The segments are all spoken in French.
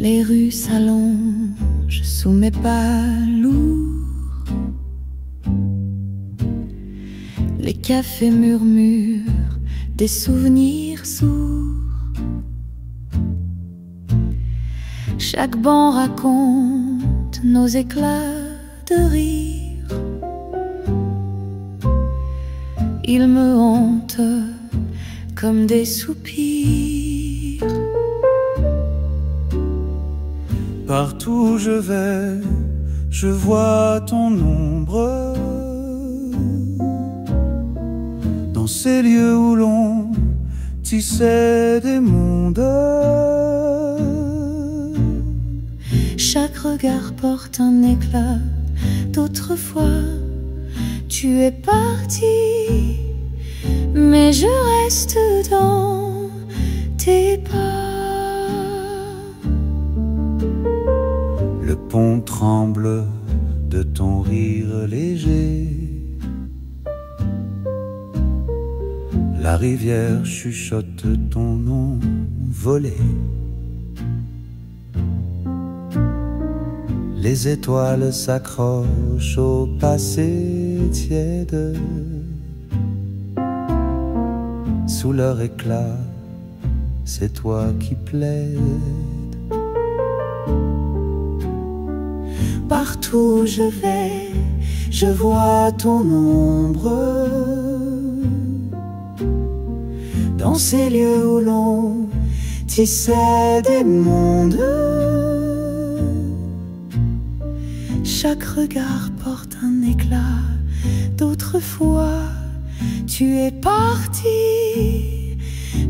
Les rues s'allongent sous mes pas lourds. Les cafés murmurent des souvenirs sourds. Chaque banc raconte nos éclats de rire. Ils me hantent comme des soupirs. Partout où je vais, je vois ton ombre. Dans ces lieux où l'on tissait des mondes. Chaque regard porte un éclat d'autrefois. Tu es parti, mais je reste dans tes pas. Le pont tremble de ton rire léger. La rivière chuchote ton nom volé. Les étoiles s'accrochent au passé tiède. Sous leur éclat, c'est toi qui plaides. Partout où je vais, je vois ton ombre. Dans ces lieux où l'on tissait des mondes. Chaque regard porte un éclat d'autrefois. Tu es parti,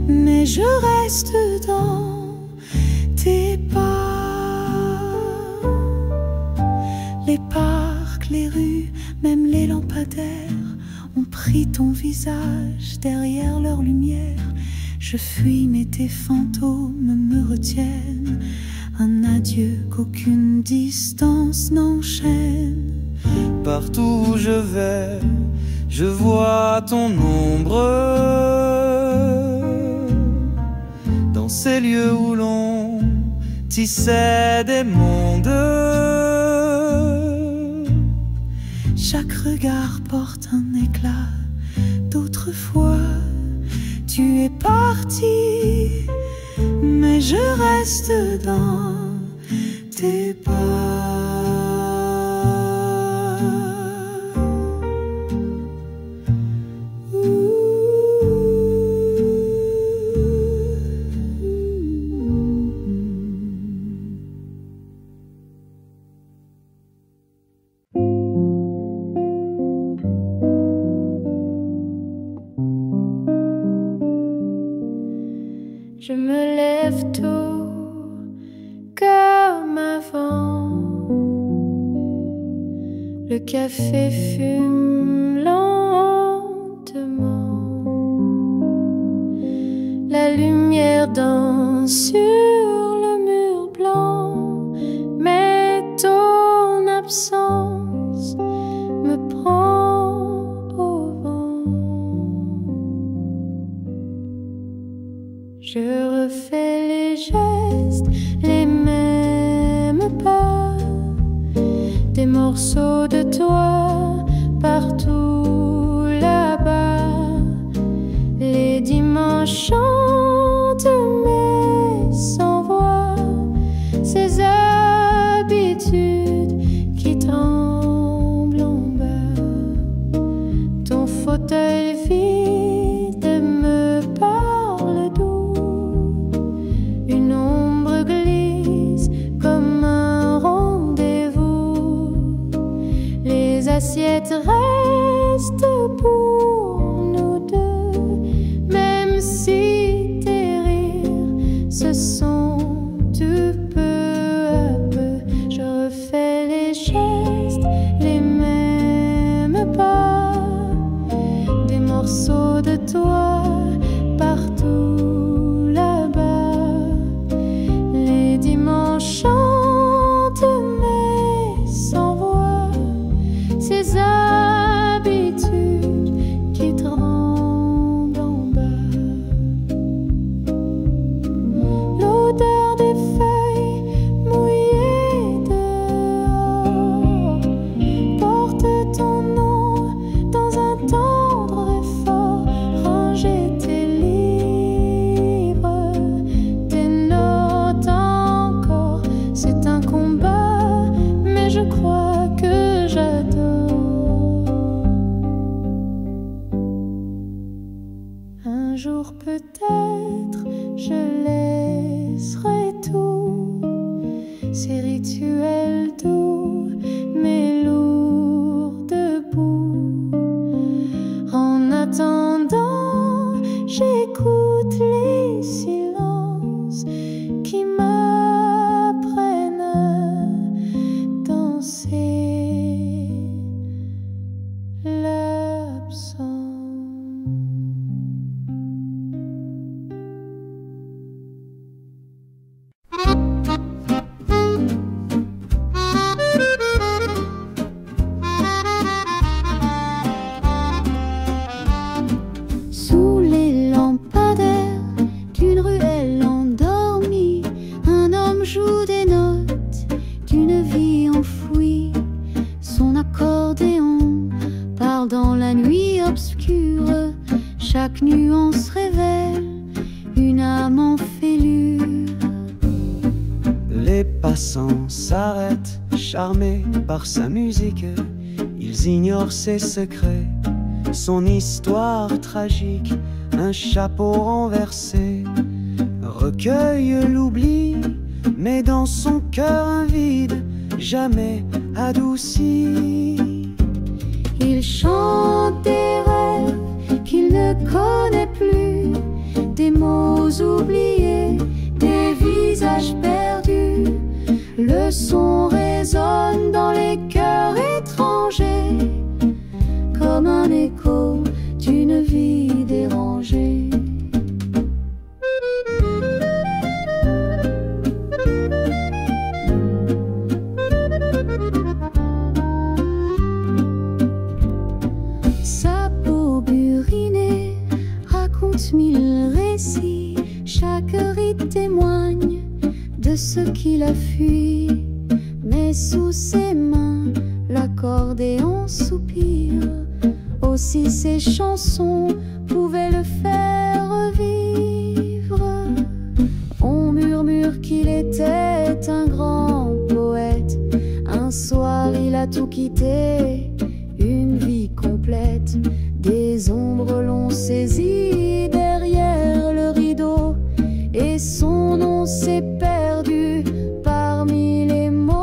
mais je reste dans tes pas. Les parcs, les rues, même les lampadaires ont pris ton visage derrière leur lumière. Je fuis mais tes fantômes me retiennent. Un adieu qu'aucune distance n'enchaîne. Partout où je vais, je vois ton ombre. Dans ces lieux où l'on tissait des mondes. Chaque regard porte un éclat d'autrefois. Tu es parti, mais je reste dans tes pas. Je me lève tôt comme avant. Le café fume lentement. La lumière danse sur le mur blanc. Mais ton absence me prend au vent. Je refais les gestes, les mêmes pas. Des morceaux de toi partout là-bas. Les dimanches chantent mais sans voix. Ces habitudes qui tremblent en bas. Ton fauteuil vide me parle doux. Une ombre glisse comme un rendez-vous. Les assiettes restent pour nous deux. Même si tes rires se sont de peu à peu. Je refais les gestes, les mêmes pas. Des morceaux de toi partout là-bas. Les dimanches chantent mais sans voix. Ces habitudes qui tremblent en bas. L'odeur des feuilles passants s'arrêtent, charmés par sa musique. Ils ignorent ses secrets, son histoire tragique. Un chapeau renversé recueille l'oubli, mais dans son cœur un vide jamais adouci. Il chante des rêves qu'il ne connaît plus, des mots oubliés, des visages perdus. Le son résonne dans les cœurs étrangers, comme un écho d'une vie dérangée. Sa peau burinée raconte mille récits, chaque rite témoigne de ce qu'il a fui. Mais sous ses mains, l'accordéon soupire. Aussi ses chansons pouvaient le faire revivre. On murmure qu'il était un grand poète. Un soir il a tout quitté, une vie complète. Des ombres l'ont saisi derrière le rideau, et son nom s'est perdu parmi les mots.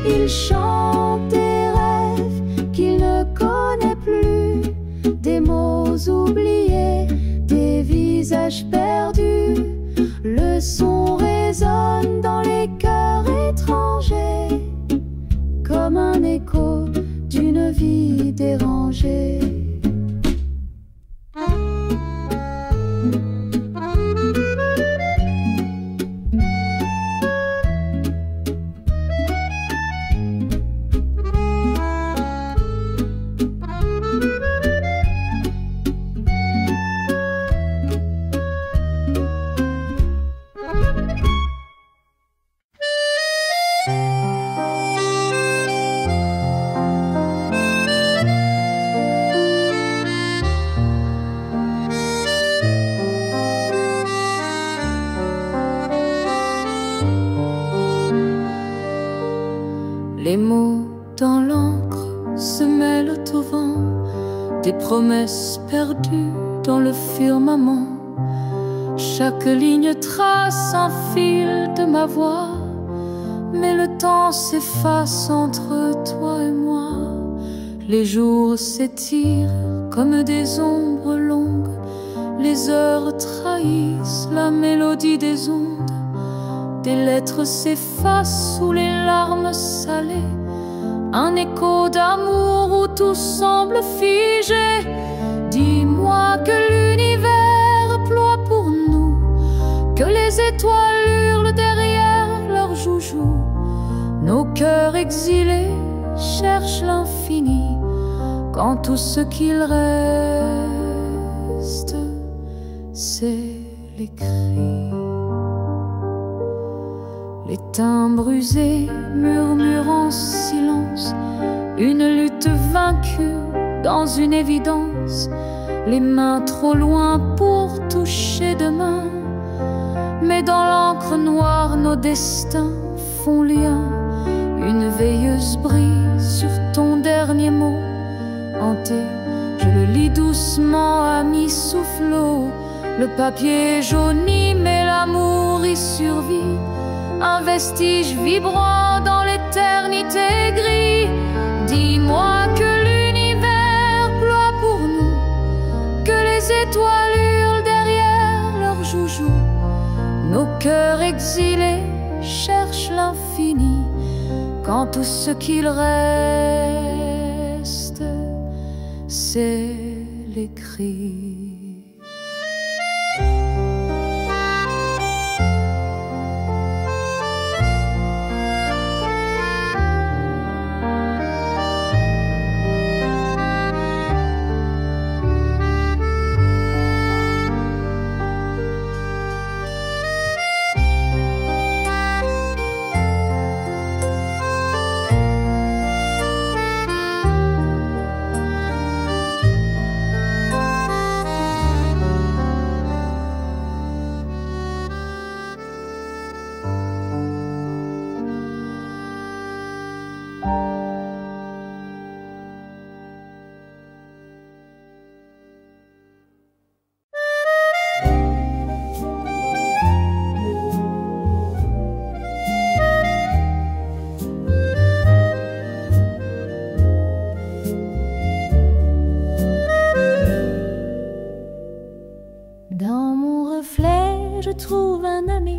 Il chante des rêves qu'il ne connaît plus, des mots oubliés, des visages perdus. Le son résonne dans les cœurs étrangers, comme un écho d'une vie dérangée. Les mots dans l'encre se mêlent au vent, des promesses perdues dans le firmament. Chaque ligne trace un fil de ma voix, mais le temps s'efface entre toi et moi. Les jours s'étirent comme des ombres longues, les heures trahissent la mélodie des ondes. Des lettres s'effacent sous les larmes salées, un écho d'amour où tout semble figé. Dis-moi que l'univers ploie pour nous, que les étoiles hurlent derrière leurs joujoux. Nos cœurs exilés cherchent l'infini, quand tout ce qu'il reste, c'est les cris. Les timbres usés murmurent en silence, une lutte vaincue dans une évidence. Les mains trop loin pour toucher demain, mais dans l'encre noire nos destins font lien. Une veilleuse brille sur ton dernier mot hanté, je le lis doucement à mi-soufflot. Le papier jauni mais l'amour y survit, un vestige vibrant dans l'éternité gris. Dis-moi que l'univers ploie pour nous, que les étoiles hurlent derrière leurs joujoux. Nos cœurs exilés cherchent l'infini, quand tout ce qu'il reste, c'est les cris. Dans mon reflet, je trouve un ami,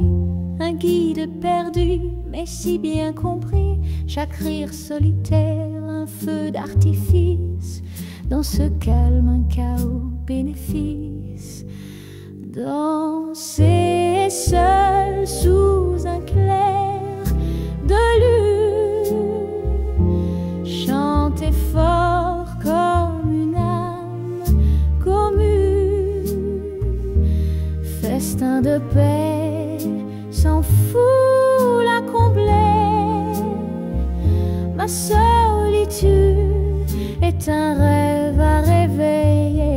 un guide perdu, mais si bien compris. Chaque rire solitaire, un feu d'artifice. Dans ce calme, un chaos bénéfice. Danser seul sous un clair de lune, chanter fort comme une âme commune, festin de paix sans foule à combler. Ma solitude est un rêve à réveiller.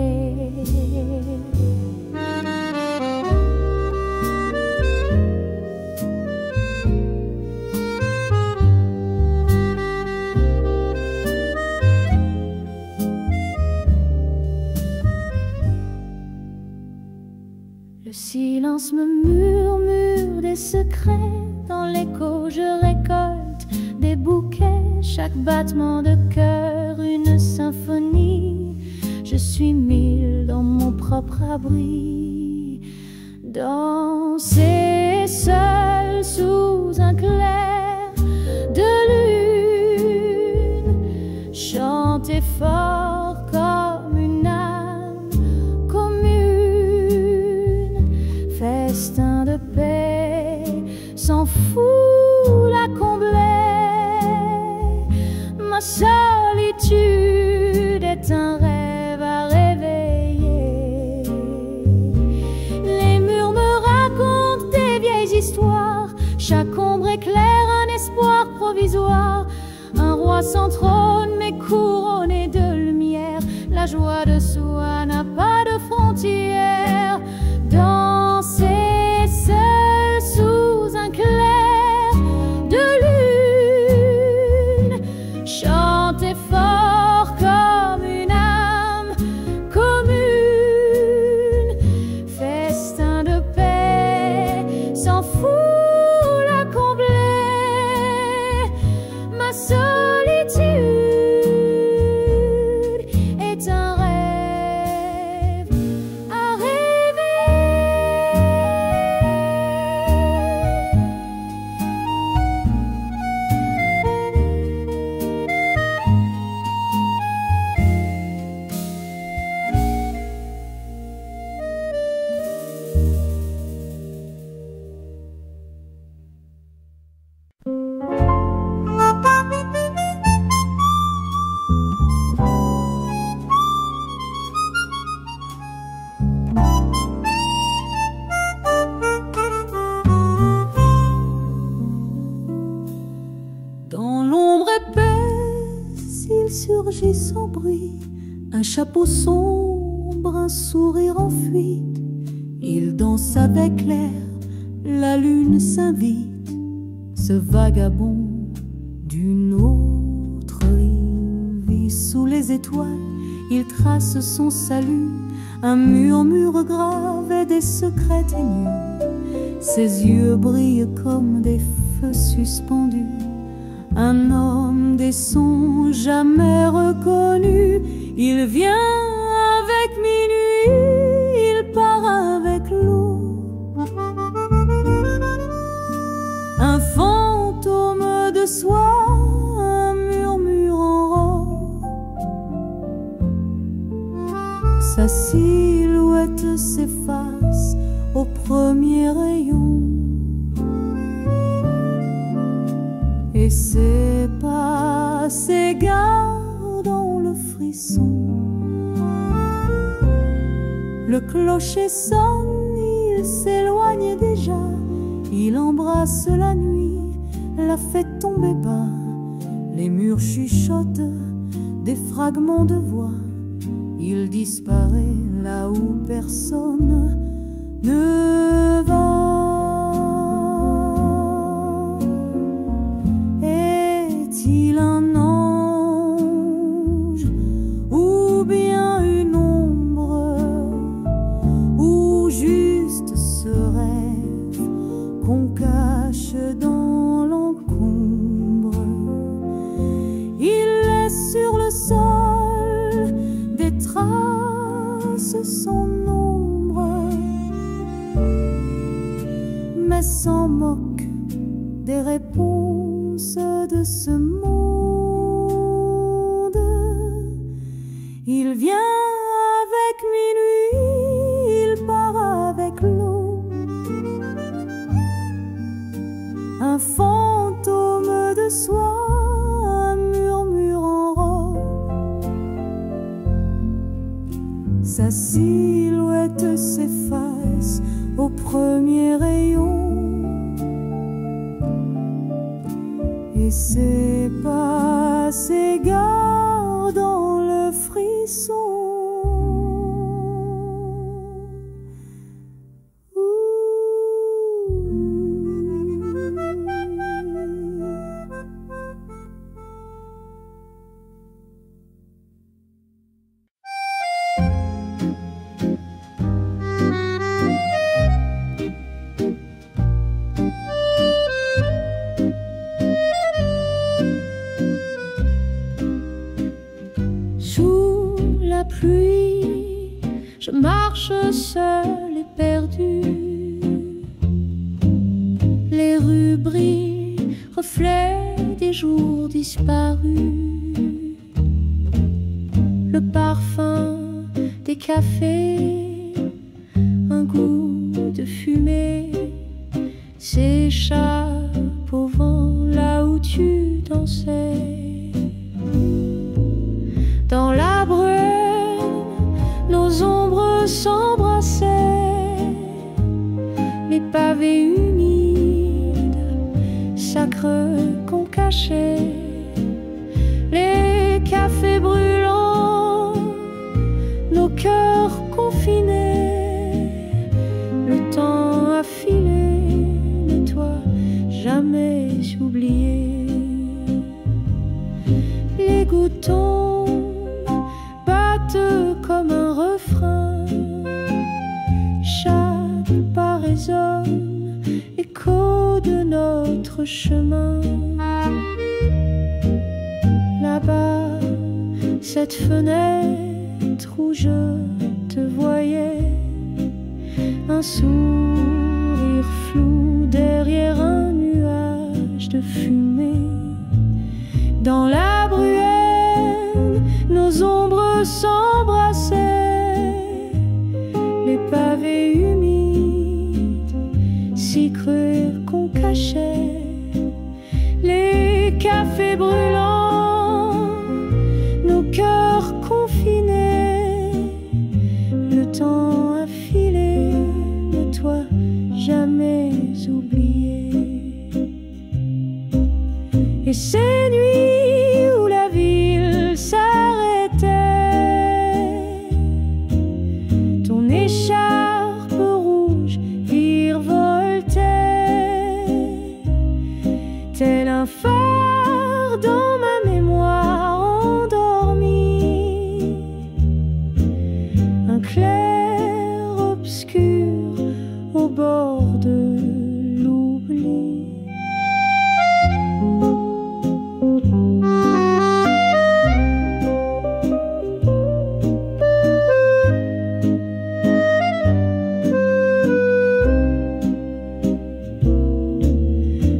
Le silence me murmure des secrets. Dans l'écho je récolte des bouquets. Chaque battement de cœur une symphonie. Je suis mille dans mon propre abri. Danser seul sous un clair de lune, chanter fort comme une âme commune, festin de paix sans foule à combler. Ma solitude est un rêve à réveiller. Les murs me racontent des vieilles histoires. Chaque ombre éclaire un espoir provisoire. Un roi sans trône mais couronné de lumière. La joie de soi n'a pas de frontières. Danser seul sous un clair de lune, chanter fort comme une âme commune, festin de paix sans foule à combler. Ma solitude est un rêve à réveiller. Dans l'ombre épaisse, il surgit sans bruit, un chapeau sombre, un sourire en fuite. Il danse avec l'air, la lune s'invite, ce vagabond d'une autre rive. Sous les étoiles, il trace son salut, un murmure grave et des secrets ténus. Ses yeux brillent comme des feux suspendus. Un homme des sons jamais reconnus. Il vient avec minuit, il part avec l'eau. Un fantôme de soie, un murmure en robe. Sa silhouette s'efface au premier rayon. Et ses pas s'égarent dans le frisson. Le clocher sonne, il s'éloigne déjà. Il embrasse la nuit, la fait tomber bas. Les murs chuchotent des fragments de voix. Il disparaît là où personne ne va. Est-il un ange ou bien une ombre, ou juste ce rêve qu'on cache dans l'encombre? Il laisse sur le sol des traces sans nombre, mais s'en moque des réponses de ce monde. Il vient avec minuit, il part avec l'aube. Un fantôme de soie, un murmure en robe. Sa silhouette s'efface au premier rayon, et ses pas s'égarent dans le frisson. Pluie, je marche seule et perdue. Les rues brillent, reflets des jours disparus. Le parfum des cafés, un goût de fumée s'échappe au vent là où tu dansais. Dans la brume, nos ombres s'embrassaient, les pavés humides, sacres qu'on cachait, les cafés brûlants, nos cœurs confinés. Le temps a filé, mais toi jamais oublié. Les gouttes tombent, comme un refrain, chaque pas résonne, écho de notre chemin. Là-bas, cette fenêtre où je te voyais, un sourire flou derrière un nuage de fumée. Dans la bruelle, nos ombres s'embrassaient, les pavés humides, si cruels qu'on cachait, les cafés brûlants, nos cœurs confinés. Le temps a filé, mais toi jamais oublié. Et ces nuits où la ville s'arrêtait, ton écharpe rouge virevoltait, tel un phare dans ma mémoire endormie, un clair-obscur au bord de l'oubli.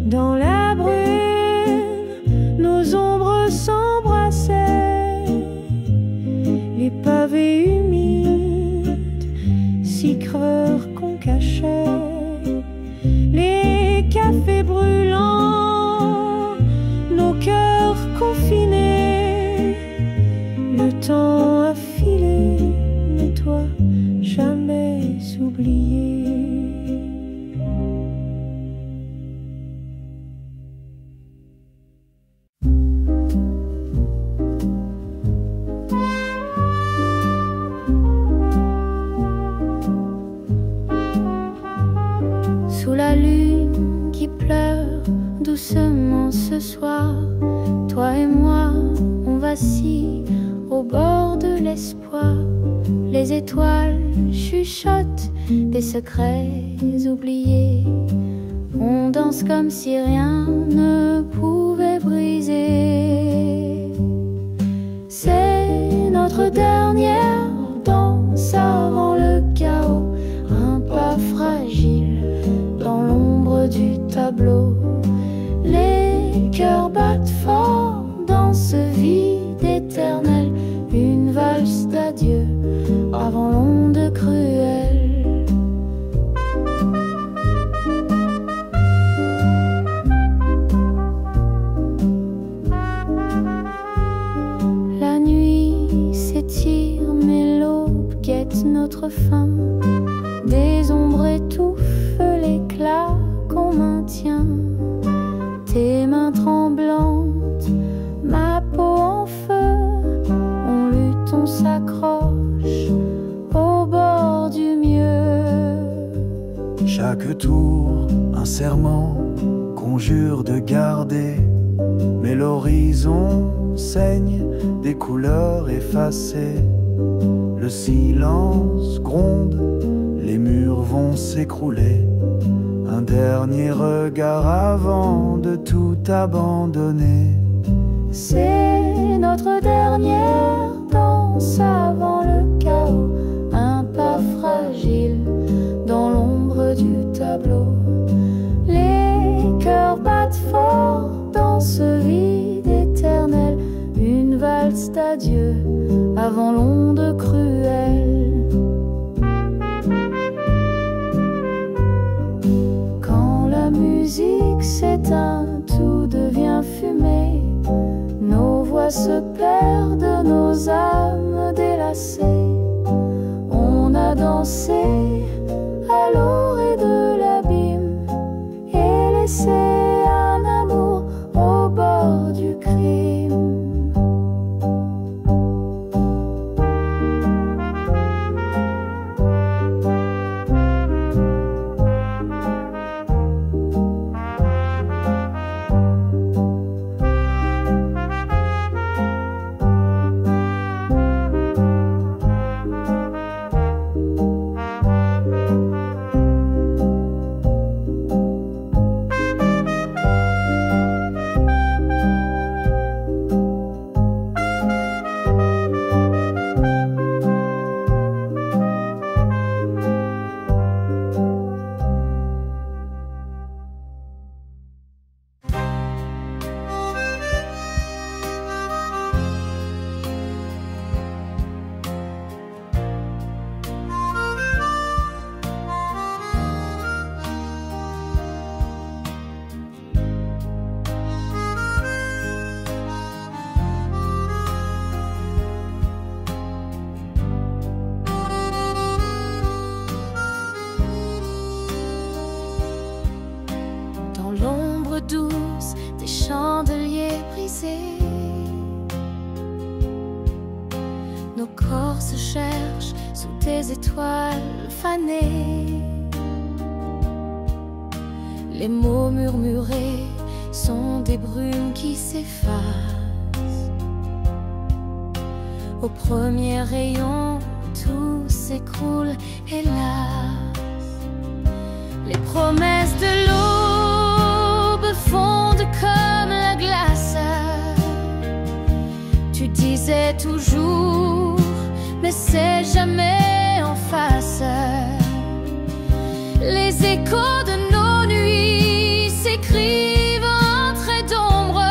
Dans la brume, nos ombres s'embrassaient, les pavés humides, si creux qu'on cachait, les cafés brûlants, nos cœurs confinés. Le temps a filé, mais toi jamais oublié. Sous la lune qui pleure doucement ce soir, toi et moi, on vacille au bord de l'espoir. Les étoiles chuchotent des secrets oubliés. On danse comme si rien ne pouvait briser. C'est notre dernière danse avant le chaos, un pas fragile dans l'ombre Chaque tour, un serment, conjure de garder. Mais l'horizon saigne des couleurs effacées. Le silence gronde, les murs vont s'écrouler. Un dernier regard avant de tout abandonner. C'est notre dernière danse avant le chaos. Un pas fragile dans l'ombre du tableau. Les cœurs battent fort dans ce vide éternel. Une valse d'adieu avant l'onde cruelle. Quand la musique s'éteint, tout devient fumée. Nos voix se perdent, nos âmes délacées. On a dansé à l'orée de l'abîme et laissé un amour au bord du crime. Douce des chandeliers brisés, nos corps se cherchent sous des étoiles fanées. Les mots murmurés sont des brumes qui s'effacent. Au premier rayon, tout s'écroule, hélas. Les promesses de l'eau fondent comme la glace. Tu disais toujours, mais c'est jamais en face. Les échos de nos nuits s'écrivent en traits d'ombre.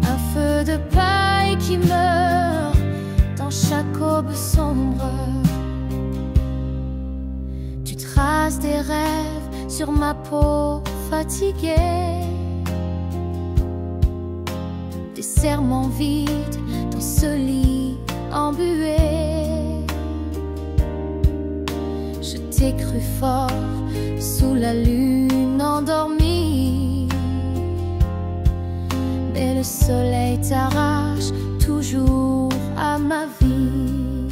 Un feu de paille qui meurt dans chaque aube sombre. Tu traces des rêves sur ma peau fatiguée, des serments vides dans ce lit embué. Je t'ai cru fort sous la lune endormie, mais le soleil t'arrache toujours à ma vie.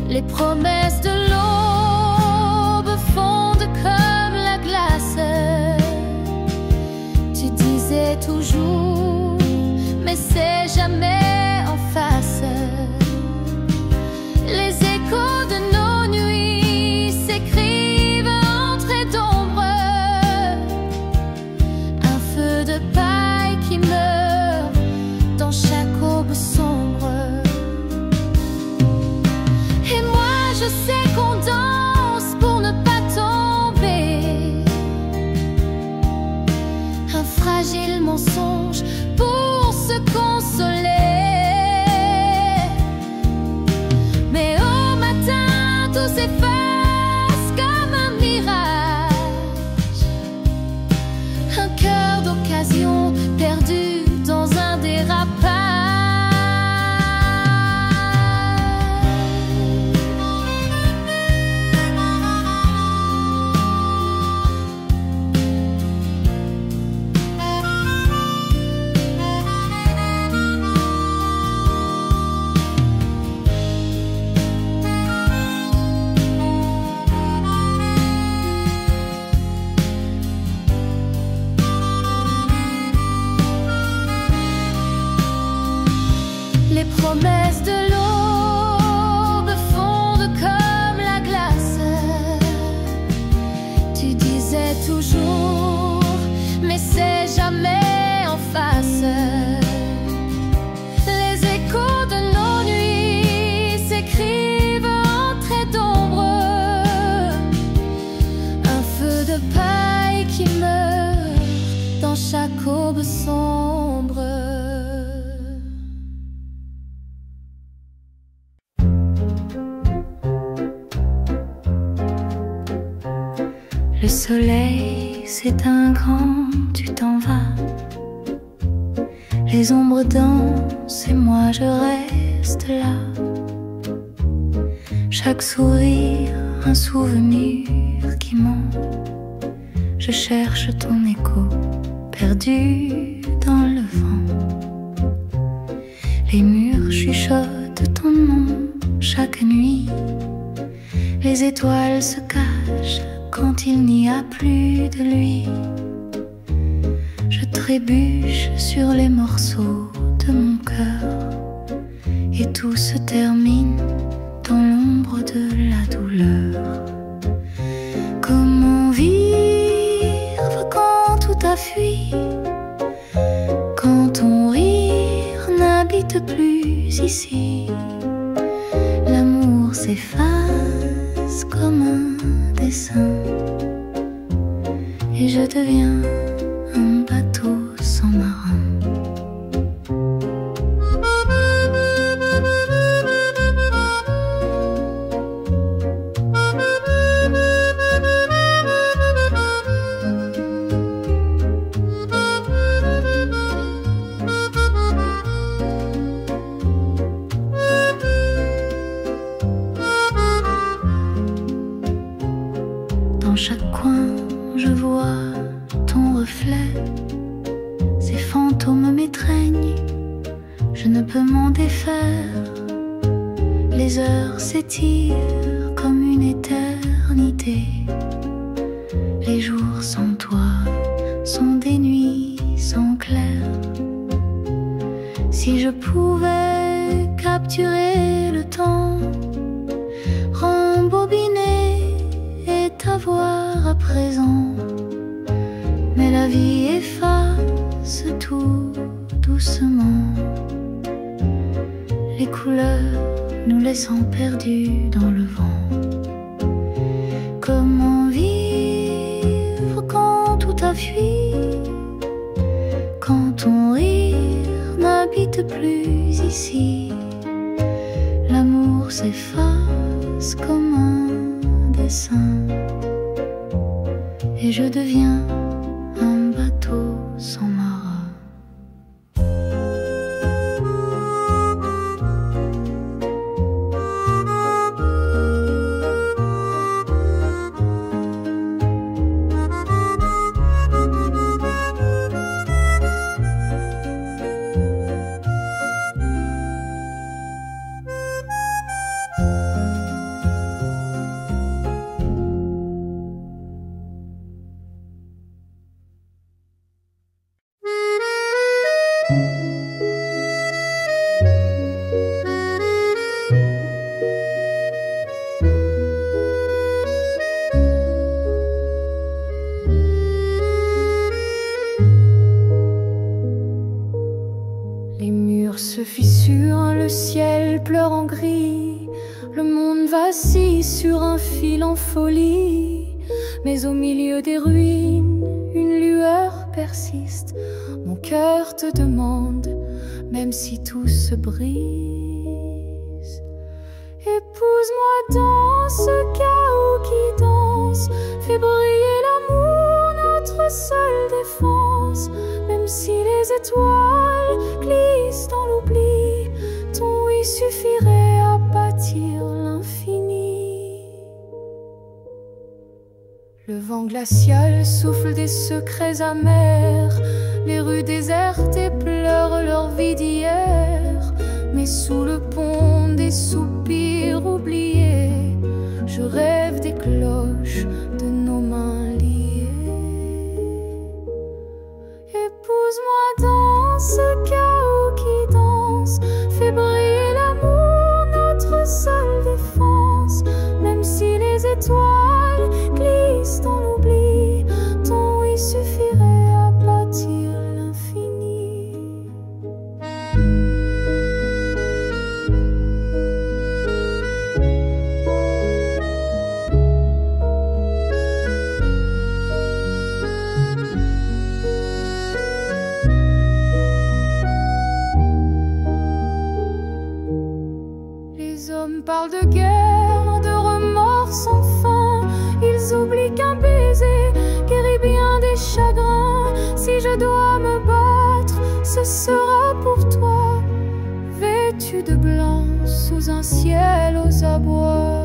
Les promesses de l'aube fondent comme la glace. Tu disais toujours, mais c'est jamais en face. Les échos de nos nuits s'écrivent en traits d'ombre. Un feu de paille qui meurt dans chaque aube sombre. Et moi je sais qu'on danse Le soleil s'éteint quand tu t'en vas. Les ombres dansent et moi je reste là. Chaque sourire, un souvenir qui ment. Je cherche ton écho, perdu dans le vent. Les murs chuchotent ton nom chaque nuit. Les étoiles se cachent quand il n'y a plus de lui. Je trébuche sur les morceaux de mon cœur et tout se termine dans l'ombre de la douleur. Comment vivre quand tout a fui, quand ton rire n'habite plus ici? L'amour s'efface comme un dessin et je deviens un bateau sans marin. Dans chaque coin, je vois ton reflet. Ces fantômes m'étreignent, je ne peux m'en défaire. Les heures s'étirent comme une éternité. Les jours sans toi sont des nuits sans clair. Si je pouvais capturer le temps, rembobiner et t'avoir à présent, mais la vie efface tout doucement. Les couleurs nous laissant perdus dans le vent. Comment vivre quand tout a fui, quand ton rire n'habite plus ici? L'amour s'efface comme un dessin et je deviens un bateau sans marin. Les murs se fissurent, le ciel pleure en gris, le monde vacille sur un fil en folie. Mais au milieu des ruines, une lueur persiste. Mon cœur te demande, même si tout se brise, épouse-moi dans ce chaos qui danse, fais briller l'amour, notre seule défense. Même si les étoiles glissent dans l'oubli, ton oui suffirait à bâtir l'infini. Le vent glacial souffle des secrets amers, les rues désertes et pleurent leur vie d'hier. Mais sous le pont des soupirs oubliés, je rêve des cloches de nos mains liées. Épouse-moi dans ce chaos qui danse, fais briller l'amour, notre seule défense. Même si les étoiles glissent dans l'oubli, ton oui suffirait à bâtir l'infini. Les hommes parlent de guerre, de remords sans fin, ce sera pour toi, vêtu de blanc sous un ciel aux abois.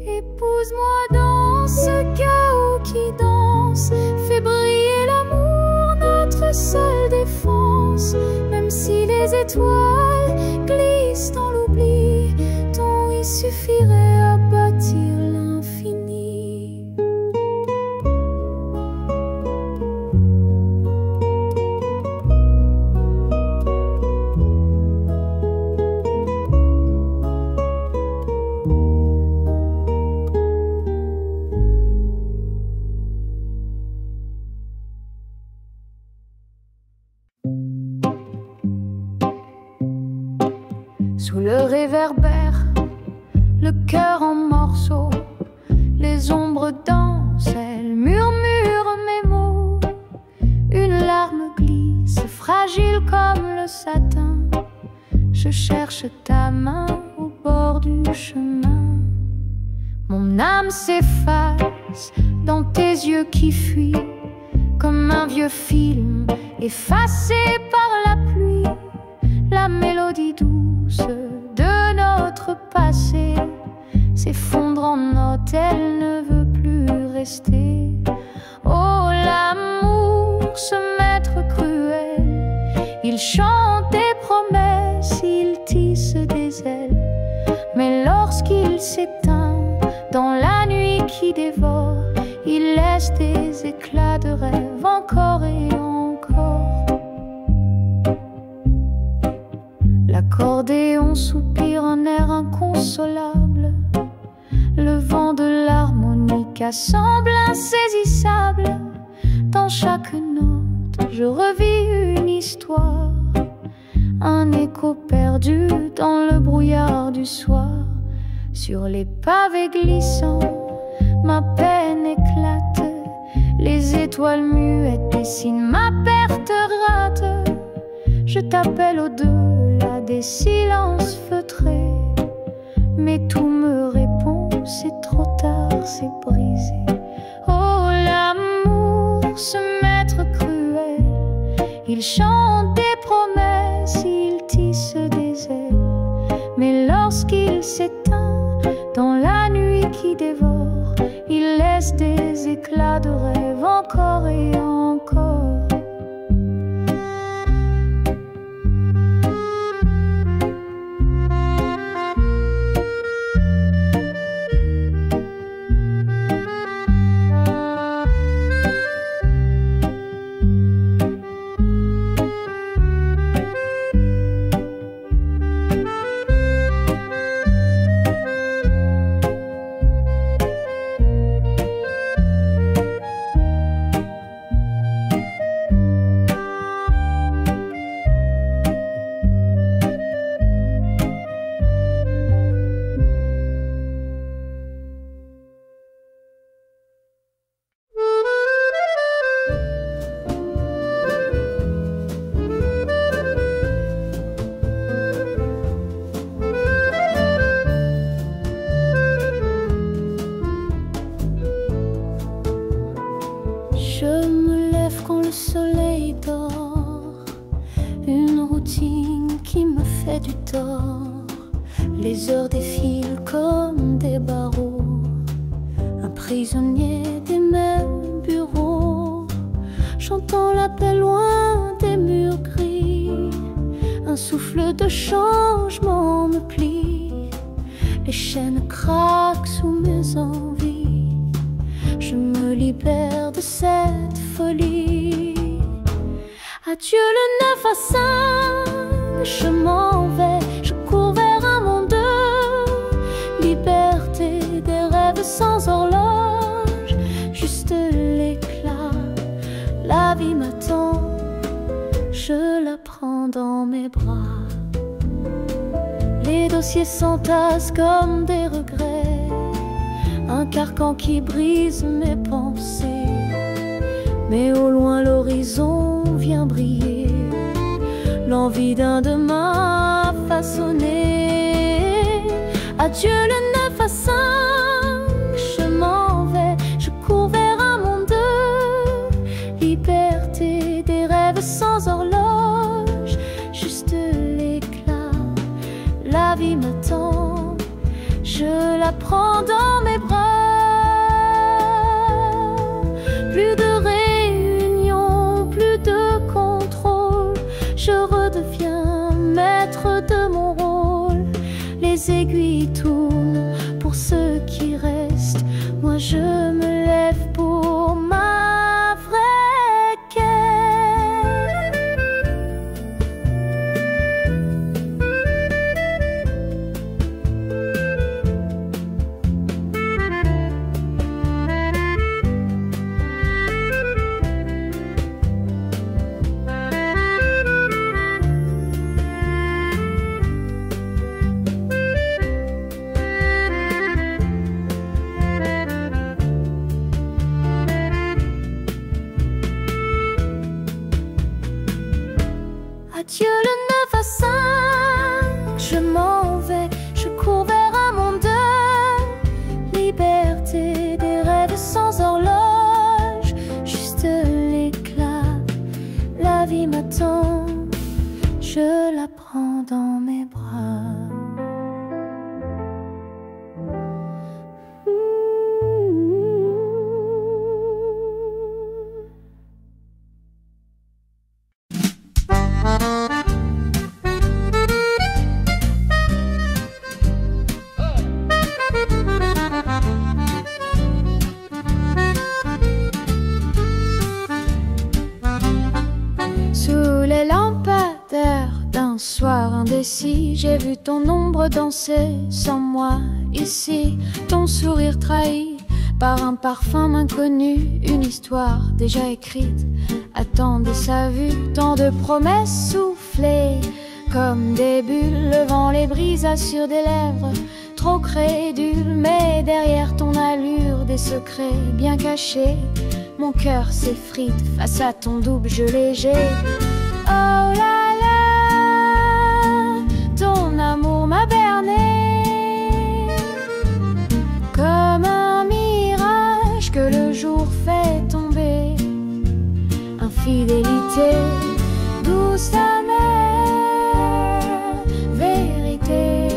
Épouse-moi dans ce chaos qui danse, fais briller l'amour, notre seule défense. Même si les étoiles glissent dans l'oubli, ton oui suffirait à bâtir l'infini. Sous le réverbère, le cœur en morceaux, les ombres dansent, elles murmurent mes mots. Une larme glisse, fragile comme le satin. Je cherche ta main au bord du chemin. Mon âme s'efface dans tes yeux qui fuient, comme un vieux film effacé par la pluie. La mélodie douce de notre passé s'effondre en notes, elle ne veut plus rester. Oh, l'amour, ce maître cruel, il chante des promesses, il tisse des ailes. Mais lorsqu'il s'éteint dans la nuit qui dévore, il laisse des éclats de rêve encore et encore. L'accordéon soupire un air inconsolable. Le vent de l'harmonica semble insaisissable. Dans chaque note, je revis une histoire, un écho perdu dans le brouillard du soir. Sur les pavés glissants, ma peine éclate. Les étoiles muettes dessinent ma perte rate. Je t'appelle au-delà des silences feutrés, mais tout me répond, c'est trop tard, c'est brisé. Oh, l'amour, ce maître cruel, il chante des promesses, il tisse des ailes. Mais lorsqu'il s'éteint dans la nuit qui dévore, il laisse des éclats de rêve encore et encore. Je me lève quand le soleil dort, une routine qui me fait du tort. Les heures défilent comme des barreaux, un prisonnier des mêmes bureaux. J'entends l'appel loin des murs gris, un souffle de changement me plie. Les chaînes craquent sous mes envies, je me libère de cette folie. Adieu le 9 à 5, je m'en vais, je cours vers un monde. Liberté des rêves sans horloge, juste l'éclat. La vie m'attend, je la prends dans mes bras. Les dossiers s'entassent comme des regrets, un carcan qui brise mes pensées. mais au loin l'horizon vient briller, l'envie d'un demain façonné. Adieu le 9 à 5, je m'en vais, je cours vers un monde de liberté, des rêves sans horloge, juste l'éclat. La vie m'attend, je la prends dans mes bras. Plus de réunion, plus de contrôle, je redeviens maître de mon rôle. Les aiguilles tournent pour ceux qui restent, moi je me lève pour ma vraie quête. Adieu le 9 à 5, je m'en vais, je cours vers un monde de liberté, des rêves sans horloge, juste l'éclat. La vie m'attend, je la prends dans mes bras. Sous les lampadaires d'un soir indécis, j'ai vu ton ombre danser sans moi ici. Ton sourire trahi par un parfum inconnu, une histoire déjà écrite attendait sa vue. Tant de promesses soufflées comme des bulles, le vent les brisa sur des lèvres trop crédules. Mais derrière ton allure, des secrets bien cachés, mon cœur s'effrite face à ton double jeu léger. Oh là là, ton amour m'a berné comme un mirage que le jour fait tomber. Infidélité, douce amère vérité.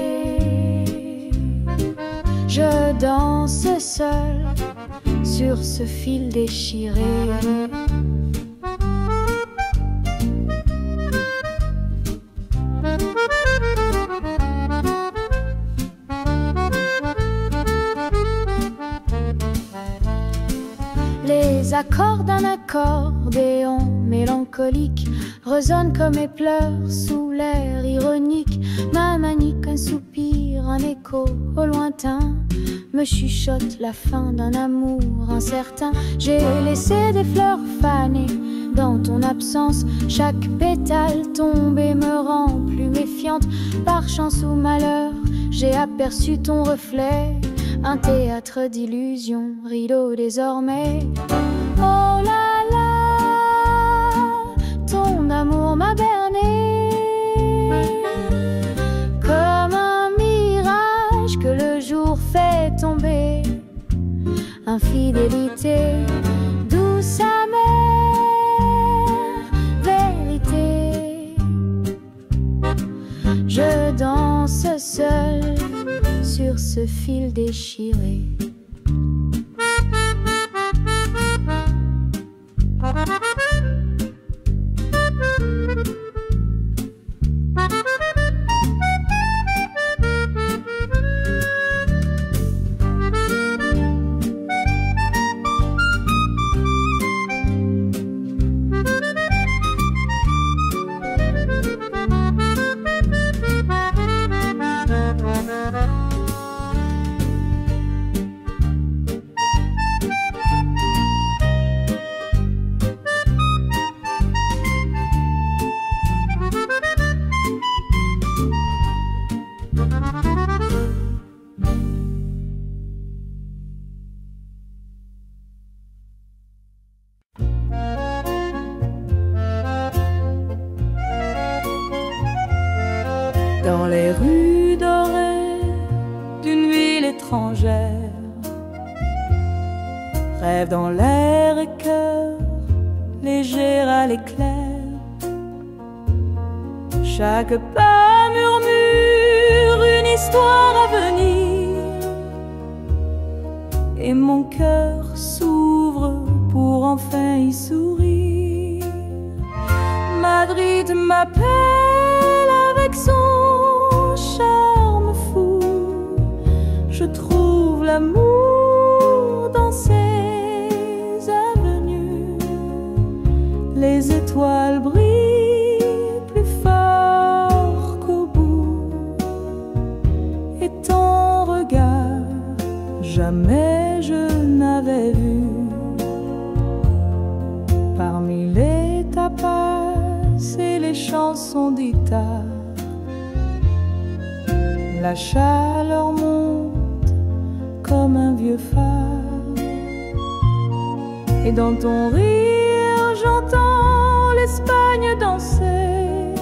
Je danse seul sur ce fil déchiré. Les accords d'un accordéon mélancolique résonnent comme mes pleurs sous l'air ironique. Ma manique, un soupir, un écho au lointain me chuchote la fin d'un amour incertain. J'ai laissé des fleurs fanées dans ton absence, chaque pétale tombée me rend plus méfiante. Par chance ou malheur, j'ai aperçu ton reflet, un théâtre d'illusions, rideau désormais. Oh là là, ton amour m'a berné comme un mirage que le jour fait tomber. Infidélité, douce amère vérité. Je danse seul sur ce fil déchiré. étrangère. Rêve dans l'air et cœur léger à l'éclair. Chaque pas murmure une histoire à venir, et mon cœur s'ouvre pour enfin y sourire. Madrid m'appelle avec son charme fou. Je trouve l'amour dans ses avenues. Les étoiles brillent plus fort qu'au bout, et ton regard jamais je n'avais vu. Parmi les tapas et les chansons d'Ita, la chaleur monte comme un vieux phare, et dans ton rire j'entends l'Espagne danser,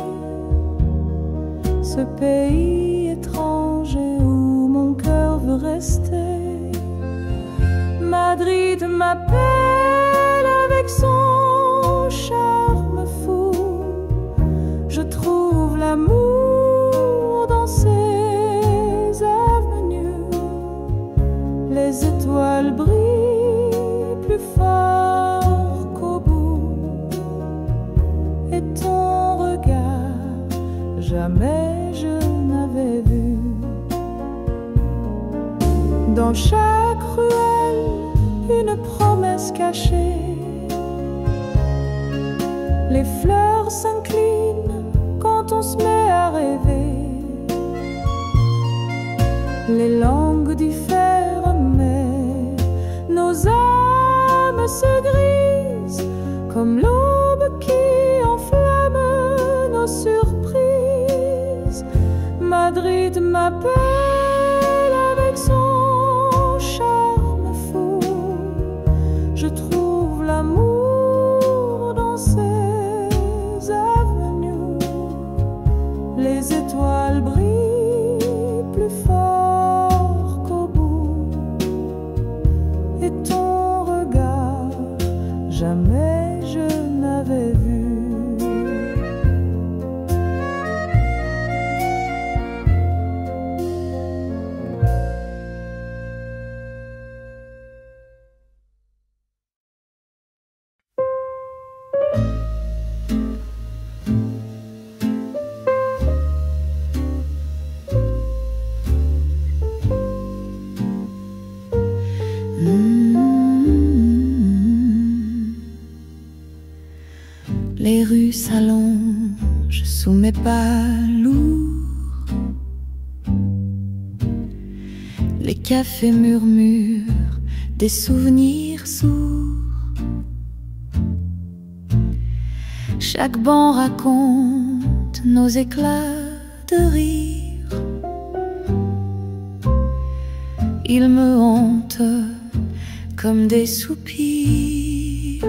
ce pays étranger où mon cœur veut rester. Madrid m'appelle avec son charme fou. Je trouve l'amour dans ses avenues. Les étoiles brillent plus fort qu'au bout, et ton regard jamais je n'avais vu. Dans chaque ruelle une promesse cachée. Les fleurs s'inclinent quand on se met à rêver. Les langues diffèrent, mais nos âmes se grisent comme l'aube qui enflamme nos surprises. Madrid m'appelle avec son charme fou. Je trouve l'amour dans ses avenues. Les étoiles brillent plus fort qu'au bout, et ton regard jamais je n'avais vu. Les rues s'allongent sous mes pas lourds. Les cafés murmurent des souvenirs sourds. Chaque banc raconte nos éclats de rire. Ils me hantent comme des soupirs.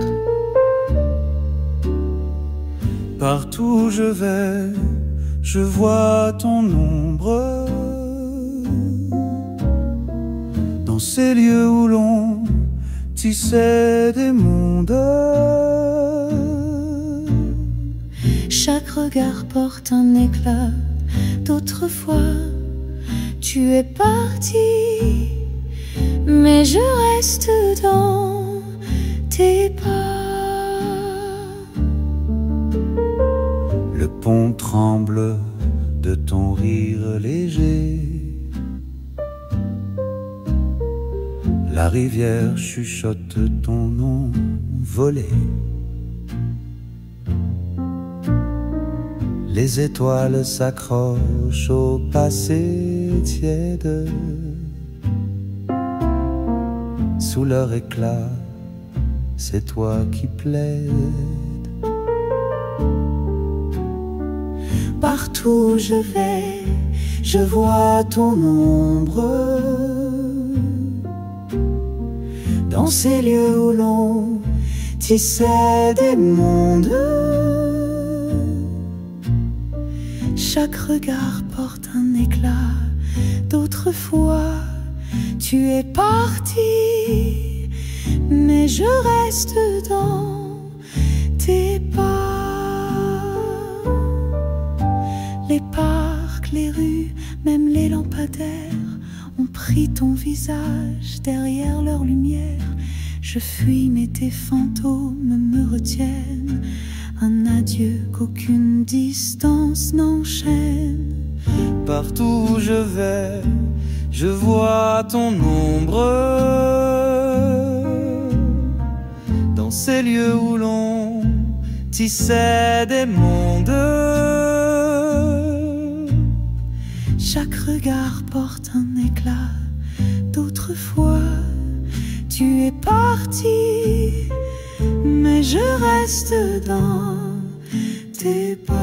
Partout où je vais, je vois ton ombre. Dans ces lieux où l'on tissait des mondes. Chaque regard porte un éclat d'autrefois. Tu es parti, mais je reste dans tes pas. Le pont tremble de ton rire léger. La rivière chuchote ton nom volé. Les étoiles s'accrochent au passé tiède. Sous leur éclat, c'est toi qui plaides. Partout où je vais, je vois ton ombre. Dans ces lieux où l'on tissait des mondes. Chaque regard porte un éclat d'autrefois. Tu es parti, mais je reste dans tes pas. Les parcs, les rues, même les lampadaires ont pris ton visage derrière leur lumière. Je fuis mais tes fantômes me retiennent, un adieu qu'aucune distance n'enchaîne. Partout où je vais, je vois ton ombre. Dans ces lieux où l'on tissait des mondes, chaque regard porte un éclat d'autrefois. Tu es parti, mais je reste dans tes pas.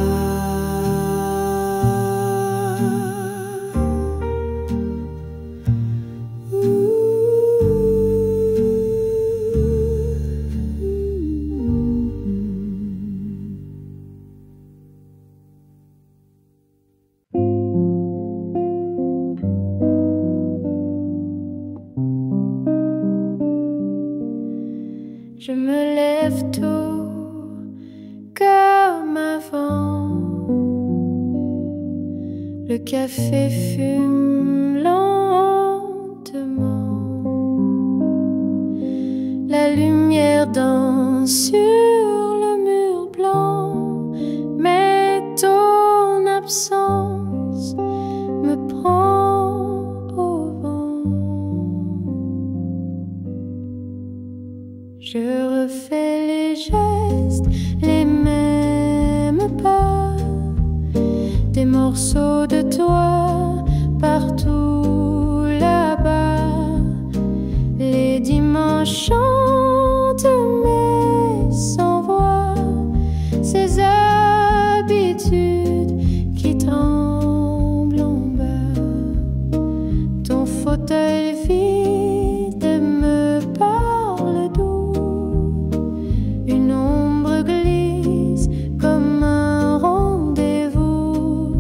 Je me lève tôt comme avant. Le café fume lentement. La lumière danse sur le mur blanc. Mais ton absence me prend au vent. Je refais les gestes, les mêmes pas, des morceaux de toi partout là-bas. Les dimanches chantent mais sans voix, ces habitudes qui tremblent en bas. Ton fauteuil vide me parle doux. Une ombre glisse comme un rendez-vous.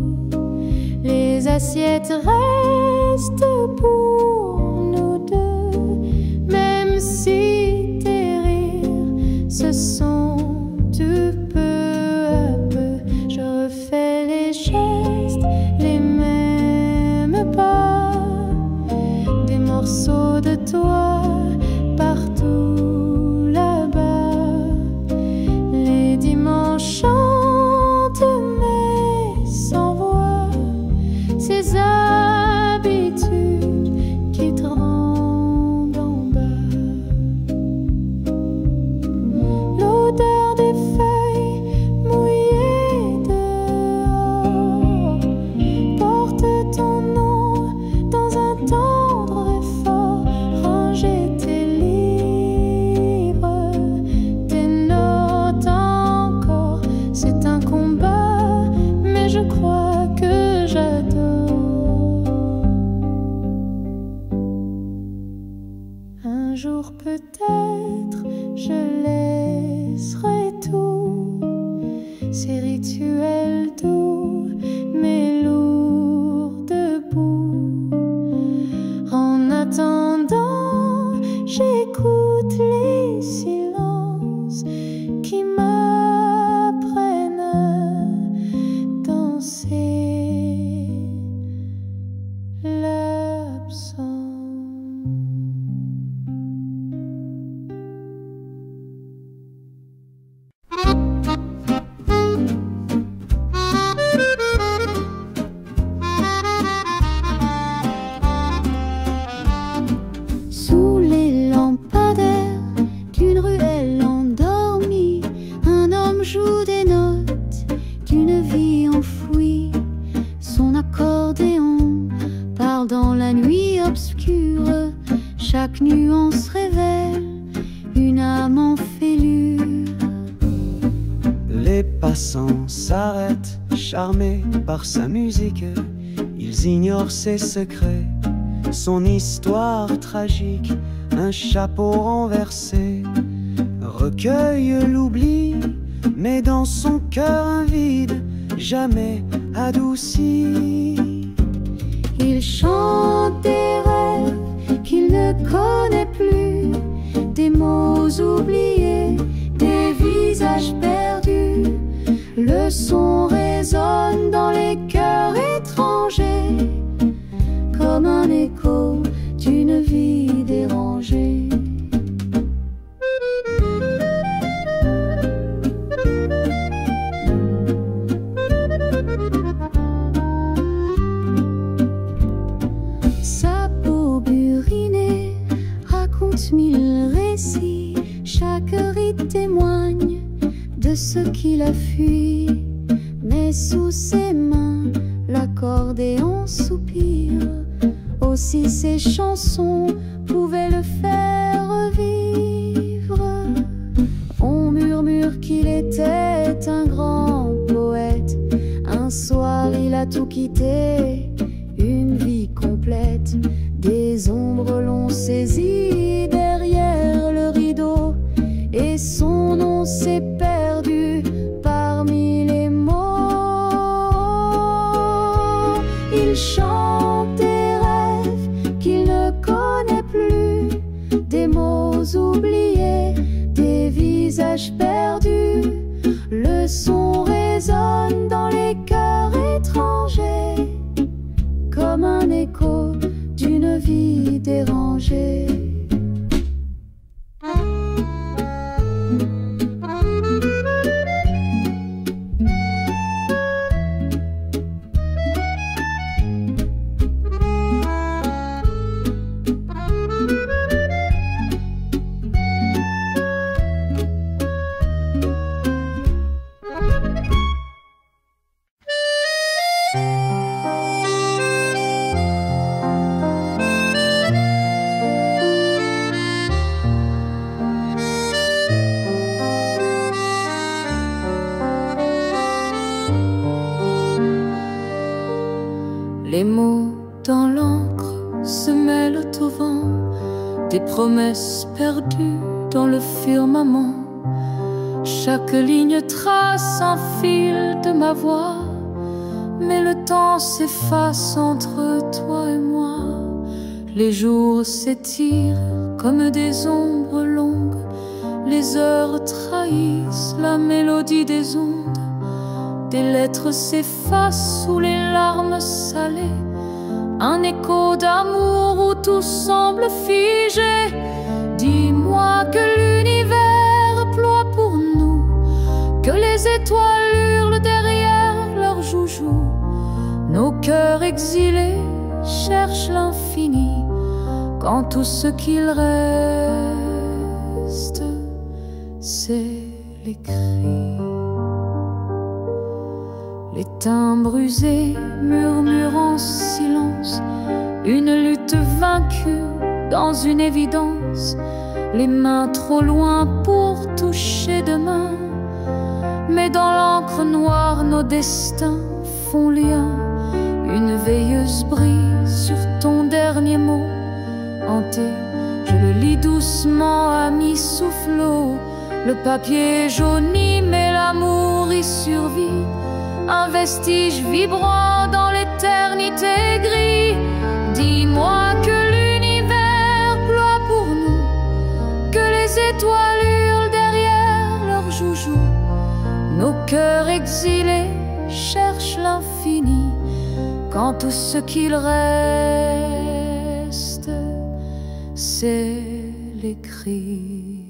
Les assiettes restent pour nous deux, même si tes rires se sont du peu à peu. Je refais les gestes, les mêmes pas, des morceaux de toi partout là-bas. Les dimanches chantent mais sans voix, ces habitudes qui tremblent en bas. L'odeur des feuilles mouillées dehors porte ton nom dans un tendre effort. Ranger tes livres, tes notes encore, c'est un combat, mais je crois que j'adore. Un jour peut-être je laisserai tout, ces rituels doux mais lourds debout. En attendant, j'écoute les silences qui m'apprennent à danser l'absence. Sous les lampadaires d'une ruelle endormie, un homme joue des notes d'une vie enfouie. Son accordéon parle dans la nuit obscure. Chaque nuance révèle une âme en fêlure. les passants s'arrêtent, charmés par sa musique. Ils ignorent ses secrets, son histoire tragique. Un chapeau renversé recueille l'oubli, mais dans son cœur un vide jamais adouci. Il chante des rêves qu'il 000 récits, chaque rite témoigne de ce qu'il a fui. Mais sous ses mains, l'accordéon soupire. Aussi ses chansons pouvaient le faire revivre. On murmure qu'il était un grand poète. Un soir il a tout quitté, une vie complète. Des ombres l'ont saisi derrière le rideau, et son nom s'est perdu parmi les mots. Il chante des rêves qu'il ne connaît plus, des mots oubliés, des visages perdus. Le son résonne dans les cœurs étrangers, comme un écho d'une vie dérangée. Les mots dans l'encre se mêlent au vent, des promesses perdues dans le firmament. Chaque ligne trace un fil de ma voix, mais le temps s'efface entre toi et moi. Les jours s'étirent comme des ombres longues, les heures trahissent la mélodie des ondes. Des lettres s'effacent sous les larmes salées, un écho d'amour où tout semble figé. Dis-moi que l'univers ploie pour nous, que les étoiles hurlent derrière leurs joujoux. Nos cœurs exilés cherchent l'infini, quand tout ce qu'il reste, c'est les cris. Les timbres usés murmurent en silence, une lutte vaincue dans une évidence. Les mains trop loin pour toucher demain, mais dans l'encre noire nos destins font lien. Une veilleuse brille sur ton dernier mot hanté, je le lis doucement à mi-soufflot. Le papier jauni mais l'amour y survit, un vestige vibrant dans l'éternité gris. Dis-moi que l'univers ploie pour nous, que les étoiles hurlent derrière leurs joujoux. Nos cœurs exilés cherchent l'infini, quand tout ce qu'il reste, c'est les cris.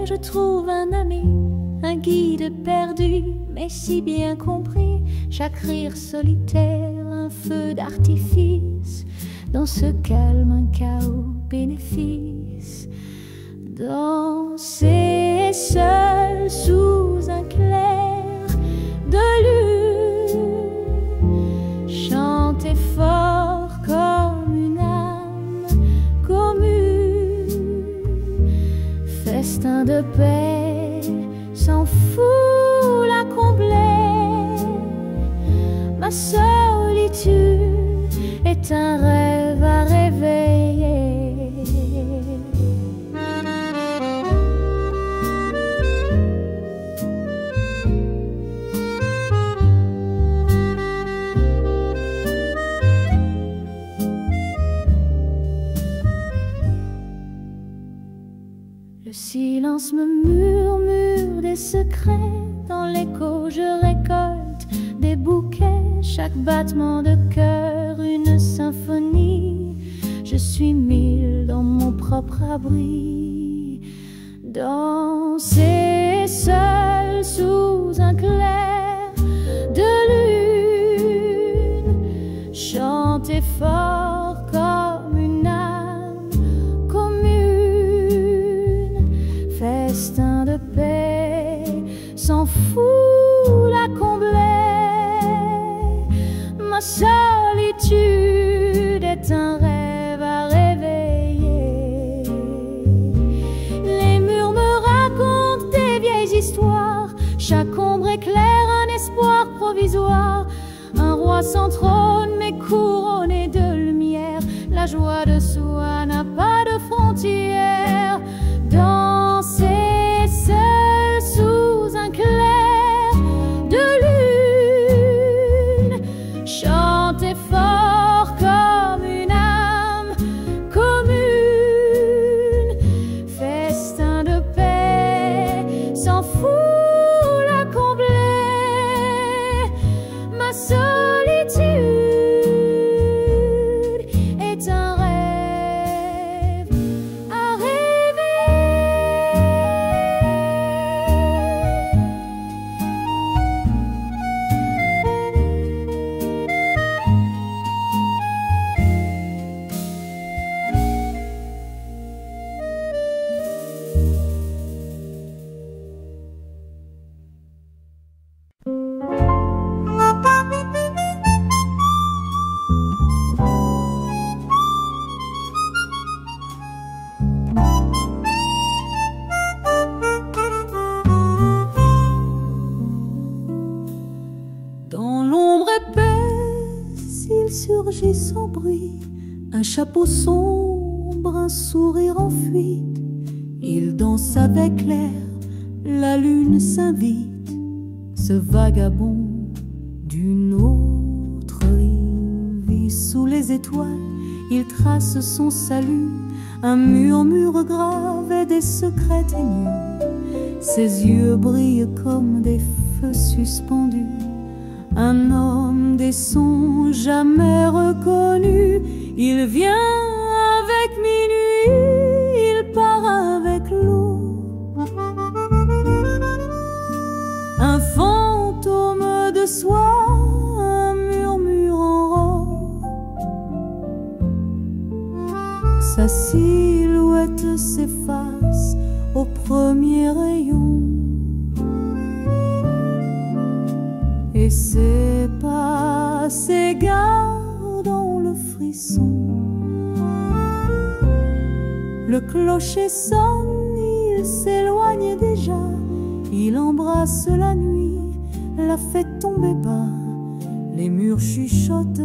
Je trouve un ami, un guide perdu, mais si bien compris. Chaque rire solitaire, un feu d'artifice, dans ce calme, un chaos bénéfice. Danser seul sous un clair de lune, chanter fort comme une âme de paix s'en fout la combler. Ma solitude est un rêve à réveiller. Le silence me murmure des secrets. Dans l'écho je récolte des bouquets. Chaque battement de cœur une symphonie. Je suis mille dans mon propre abri. Danser seul sous un clair de lune. Chanter fort comme une âme commune. Festin de paix s'en fout la combler. Ma solitude est un rêve à réveiller. Les murs me racontent des vieilles histoires. Chaque ombre éclaire un espoir provisoire. Un roi sans trône mais couronné de lumière. La joie de soi n'a pas de frontières. Danser seul sous un clair de lune. Chanter fort comme une âme commune. Festin de paix s'en fout la combler. Ma solitude est un rêve à rêver. Dans l'ombre épaisse, il surgit sans bruit, un chapeau sombre, un sourire enfui. Il danse avec l'air, la lune s'invite. Ce vagabond d'une autre rive vit sous les étoiles. Il trace son salut, un murmure grave et des secrets ténus. Ses yeux brillent comme des feux suspendus. Un homme des sons jamais reconnus. Il vient avec minuit, il part avec l'eau. Un fantôme de soi, un murmure en robe. Sa silhouette s'efface au premier rayon. Et ses pas s'égarent dans le frisson. Le clocher sonne, il s'éloigne déjà. Il embrasse la nuit, la fait tomber bas. Les murs chuchotent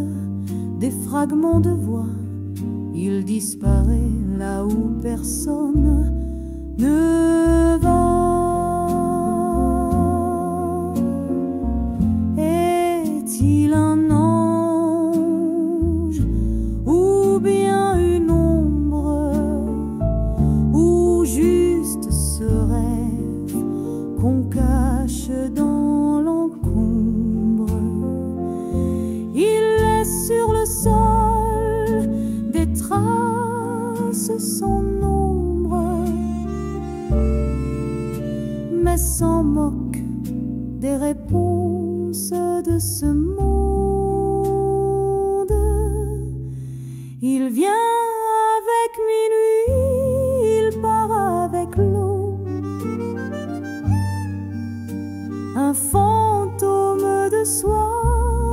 des fragments de voix. Il disparaît là où personne ne va. Est-il un ange ou bien une ombre, ou juste ce rêve qu'on cache dans l'encombre? Il laisse sur le sol des traces sans nombre, mais s'en moque des réponses de ce monde. Il vient avec minuit, il part avec l'eau. Un fantôme de soi,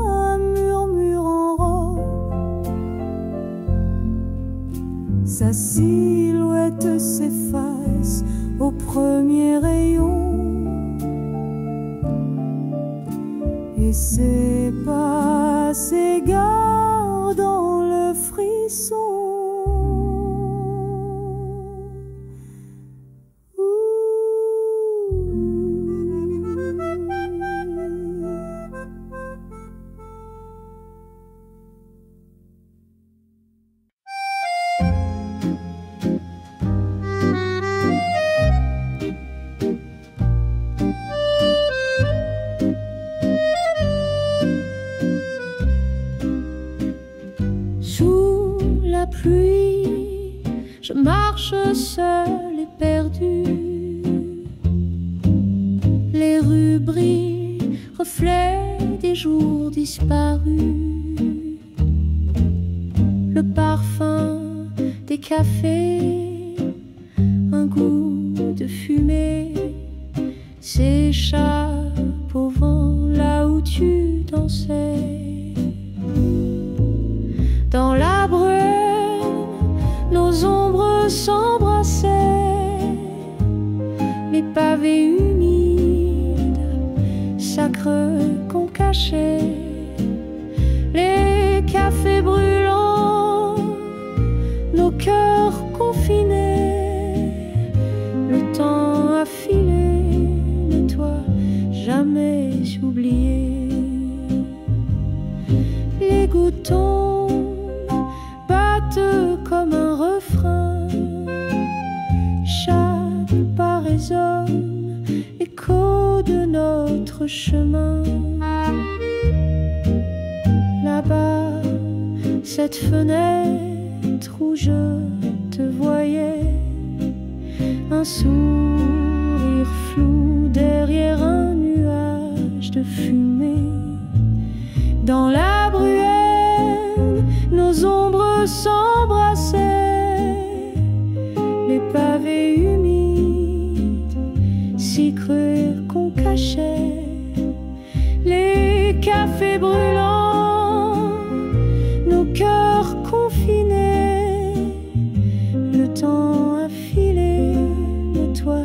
un murmure en robe. sa silhouette s'efface au premier rayon. Et ses pas s'égarent dans le frisson. Pluie, je marche seule et perdue. Les rues brillent, reflets des jours disparus. Le parfum des cafés, un goût de fumée s'échappe au vent là où tu dansais. Dans la brume, nos ombres s'embrassaient, les pavés humides, sacres qu'on cachait, les cafés brûlants, nos cœurs confinés, le temps a filé, mais toi jamais oublié. Les gouttes comme un refrain, chaque pas résonne, écho de notre chemin. Là-bas, cette fenêtre où je te voyais, un sourire flou derrière un nuage de fumée. Dans la bruelle, nos ombres s'embrassaient, les pavés humides, si cruels qu'on cachait, les cafés brûlants, nos cœurs confinés. Le temps a filé, mais toi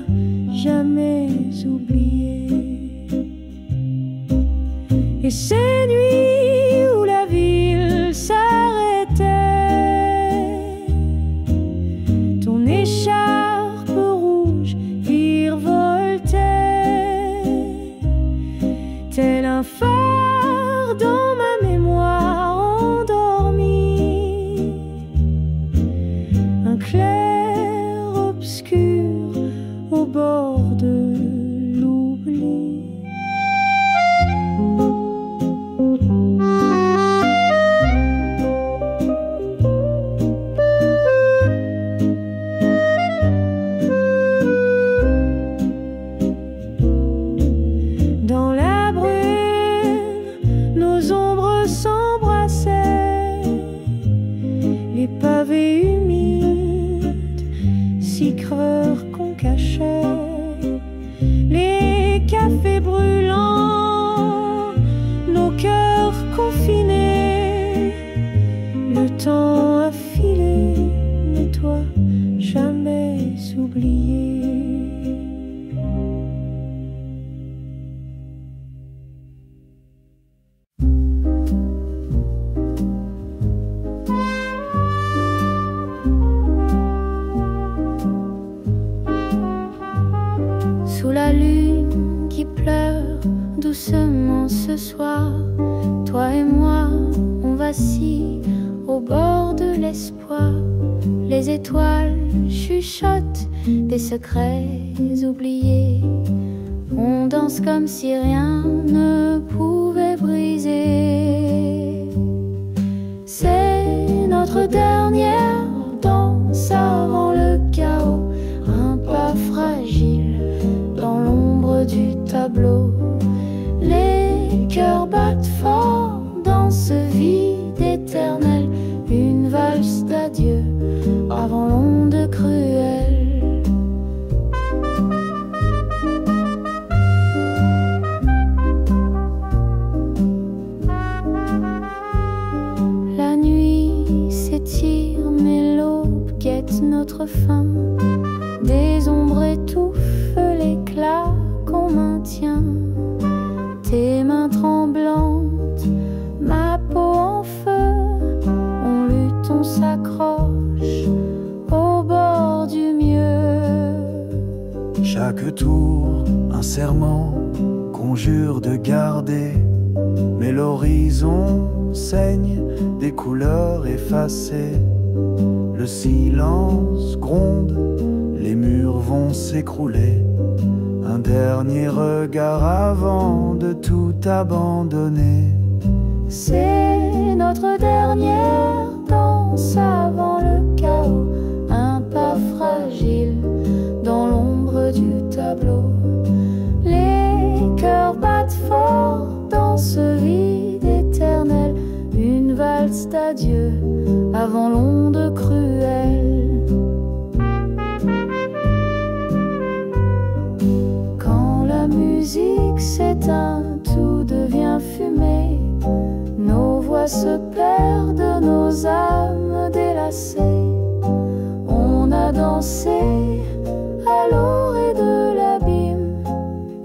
jamais oublié. Et ces nuits où la ville s'arrêtait, ton écharpe rouge virevoltait, tel un phare dans ma mémoire endormie, un clair obscur au bord de l'oubli. Dans la brume, nos ombres s'embrassaient, les pavés humides, si creux qu'on cachait, les cafés brûlants, nos cœurs confinés. Le temps a filé, mais toi jamais oublié. Sous la lune qui pleure doucement ce soir, toi et moi, on vacille au bord de l'espoir. Les étoiles chuchotent des secrets oubliés. On danse comme si rien ne pouvait briser. C'est notre dernière danse avant le chaos, un pas fragile dans l'ombre du tableau. Les cœurs battent fort dans ce vide éternel, une valse d'adieu avant l'onde cruelle. La nuit s'étire mais l'aube guette notre fin. Des ombres étouffent l'éclat qu'on maintient. Tes mains tremblantes, ma peau en feu, on lutte, on s'accroche au bord du mieux. Chaque tour, un serment, conjure de garder, mais l'horizon saigne des couleurs effacées. Le silence gronde, les murs vont s'écrouler. Un dernier regard avant de tout abandonner. C'est notre dernière danse avant le chaos. Un pas fragile dans l'ombre du tableau. Les cœurs battent fort dans ce vide éternel. Une valse d'adieu avant l'onde cruelle. Quand la musique s'éteint, tout devient fumée. Nos voix se perdent, nos âmes délacées. On a dansé à l'orée de l'abîme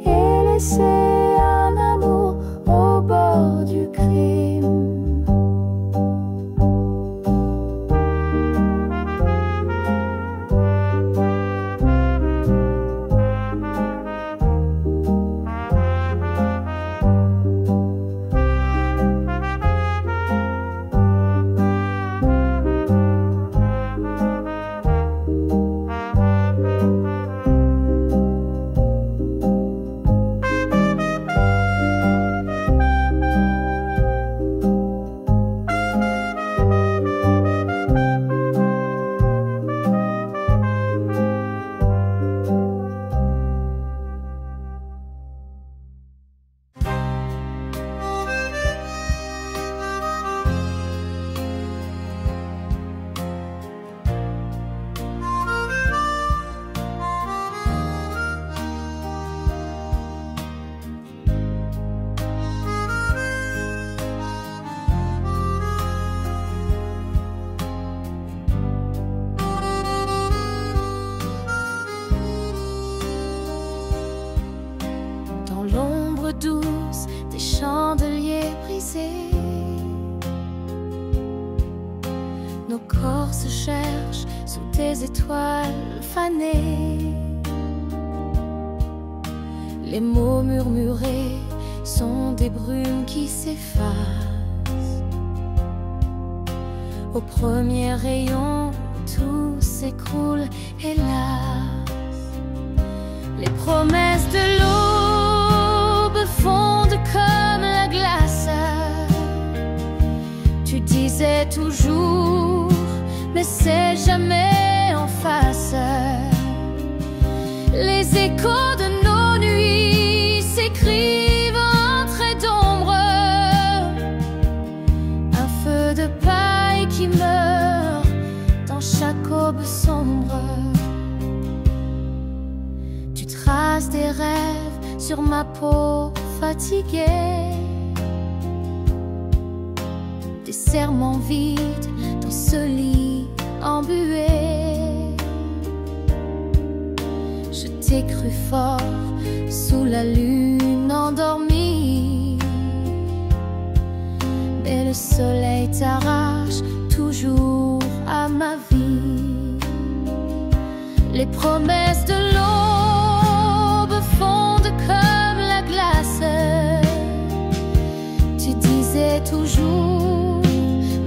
et laissé un amour au bord du crime. Douce des chandeliers brisés, nos corps se cherchent sous des étoiles fanées. Les mots murmurés sont des brumes qui s'effacent. Au premier rayon, tout s'écroule, hélas. Les promesses de l'aube fondent comme la glace. Tu disais toujours, mais c'est jamais en face. Les échos de nos nuits s'écrivent en traits d'ombre. Un feu de paille qui meurt dans chaque aube sombre. Tu traces des rêves sur ma peau fatiguée, des serments vides dans ce lit embué. Je t'ai cru fort sous la lune endormie, mais le soleil t'arrache toujours à ma vie. Les promesses de l'aube fondent comme la glace. Tu disais toujours,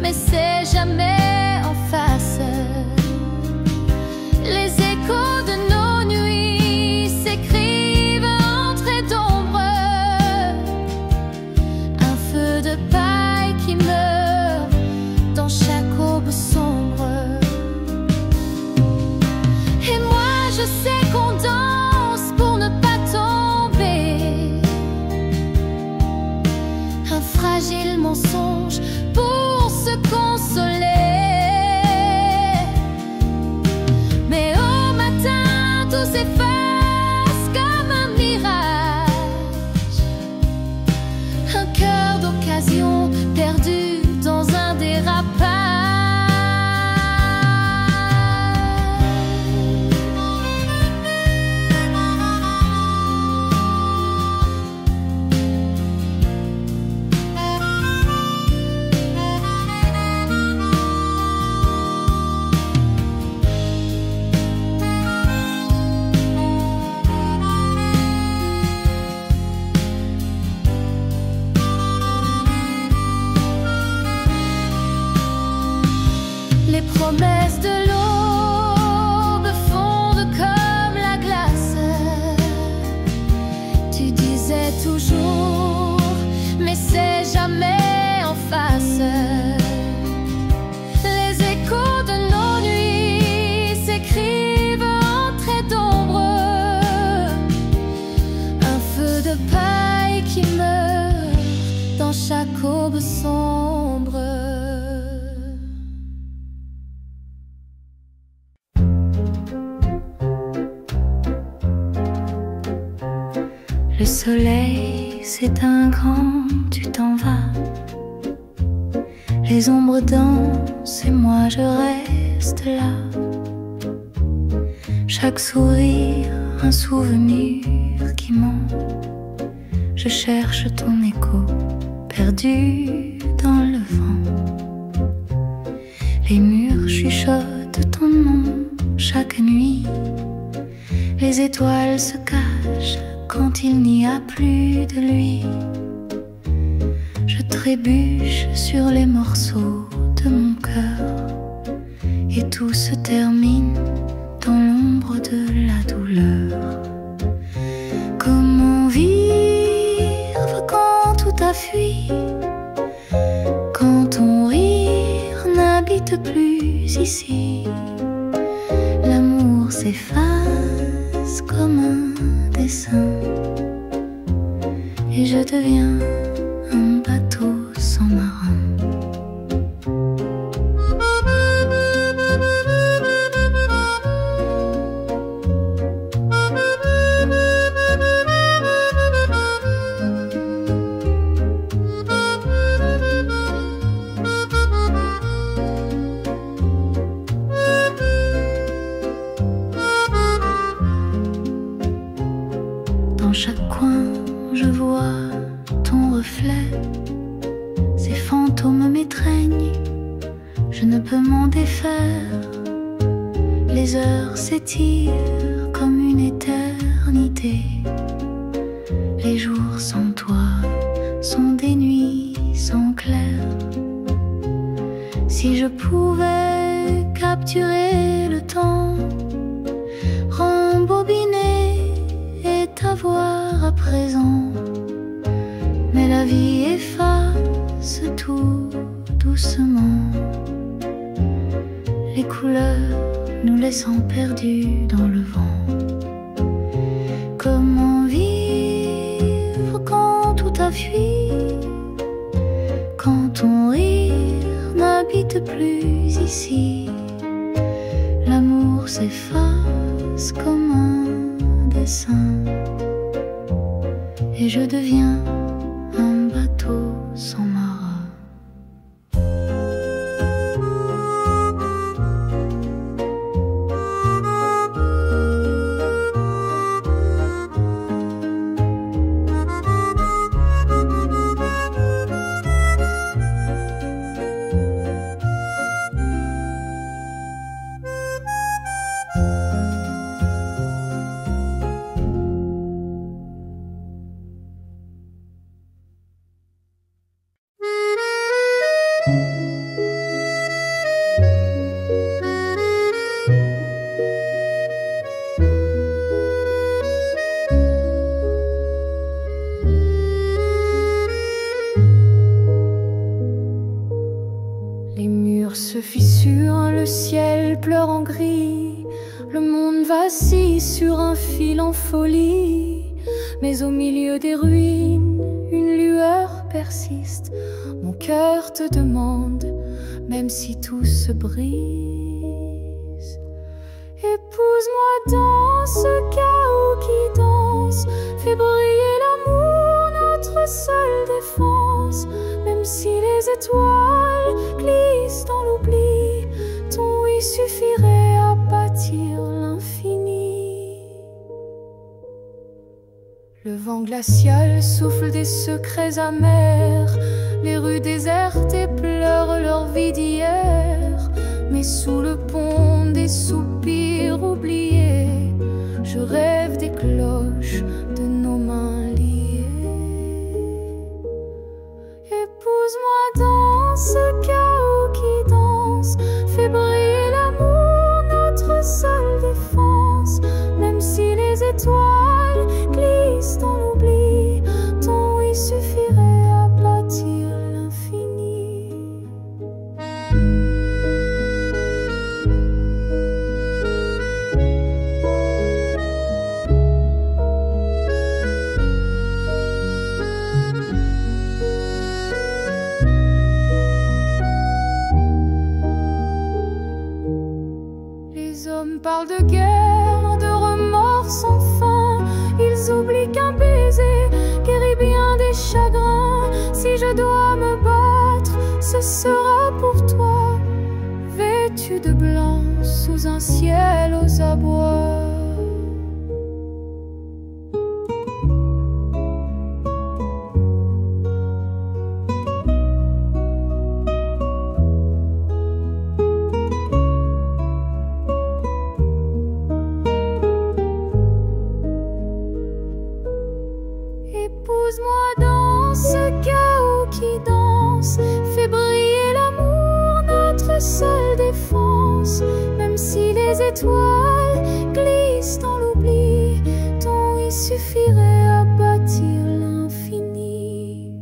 mais c'est jamais en face. Les échos de nos nuits s'écrivent en traits d'ombre. Un feu de paille qui meurt dans chaque aube sombre. Et moi je sais promesses de l'aube fondent comme la glace. Tu disais toujours, mais c'est jamais en face. Les échos de nos nuits s'écrivent en traits d'ombre. Un feu de paille qui meurt dans chaque aube sombre. Le soleil s'éteint quand tu t'en vas. Les ombres dansent et moi je reste là. Chaque sourire, un souvenir qui monte. Je cherche ton écho, perdu dans le vent. Les murs chuchotent ton nom chaque nuit. Les étoiles se cachent quand il n'y a plus de lui. Je trébuche sur les morceaux de mon cœur et tout se termine dans l'ombre de la douleur. Comment vivre quand tout a fui, quand ton rire n'habite plus ici? L'amour s'efface comme un dessin et je deviens un bateau sans marin. Dans chaque coin, je vois ton reflet. Ces fantômes m'étreignent, je ne peux m'en défaire. Les heures s'étirent comme une éternité. Les jours sans toi sont des nuits sans clair. Si je pouvais capturer le temps, rembobiner et t'avoir à présent, mais la vie efface tout doucement, les couleurs nous laissant perdus dans le vent. Comment vivre quand tout a fui, quand ton rire n'habite plus ici? L'amour s'efface comme un dessin et je deviens un bateau sans marin. Les murs se fissurent, le ciel pleure en gris, le monde vacille sur un fil en folie. Mais au milieu des ruines, une lueur persiste. Mon cœur te demande, même si tout se brise, épouse-moi dans ce chaos qui danse. Fais briller l'amour, notre seule défense. Même si les étoiles glissent dans l'oubli, ton oui suffirait à bâtir l'infini. Le vent glacial souffle des secrets amers. Les rues désertes pleurent leur vie d'hier. Mais sous le pont des soupirs oubliés, je rêve des cloches de nos mains liées. Épouse-moi dans ce chaos qui danse. Fais briller me parlent de guerre, de remords sans fin. Ils oublient qu'un baiser guérit bien des chagrins. Si je dois me battre, ce sera pour toi, vêtu de blanc sous un ciel aux abois. Épouse-moi dans ce chaos qui danse, fais briller l'amour, notre seule défense. Même si les étoiles glissent dans l'oubli, ton oui suffirait à bâtir l'infini.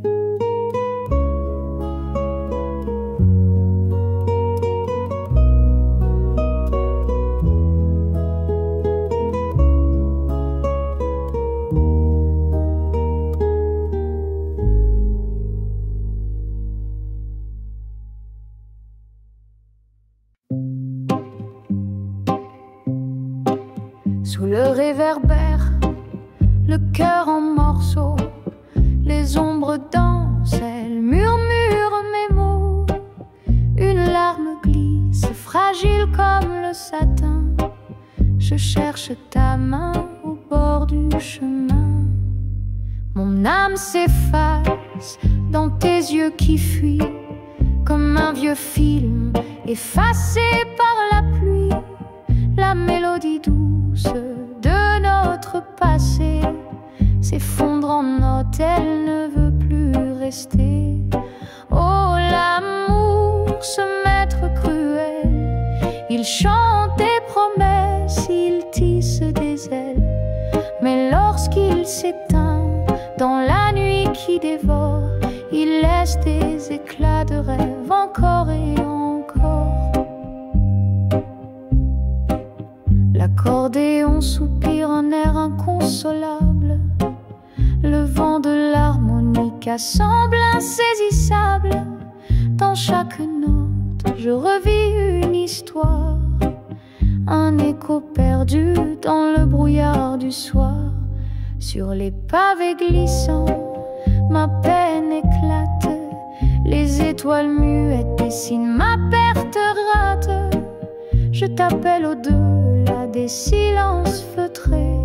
Sous le réverbère, le cœur en morceaux, les ombres dansent, elles murmurent mes mots. Une larme glisse, fragile comme le satin. Je cherche ta main au bord du chemin. Mon âme s'efface dans tes yeux qui fuient, comme un vieux film effacé par la pluie. La mélodie douce de notre passé s'effondre en notes, elle ne veut plus rester. Oh, l'amour, ce maître cruel, il chante des promesses, il tisse des ailes. Mais lorsqu'il s'éteint dans la nuit qui dévore, il laisse des éclats de rêve encore et encore. L'accordéon soupire un air inconsolable. Le vent de l'harmonica semble insaisissable. Dans chaque note, je revis une histoire, un écho perdu dans le brouillard du soir. Sur les pavés glissants, ma peine éclate. Les étoiles muettes dessinent ma perte rate. Je t'appelle au-delà des silences feutrés,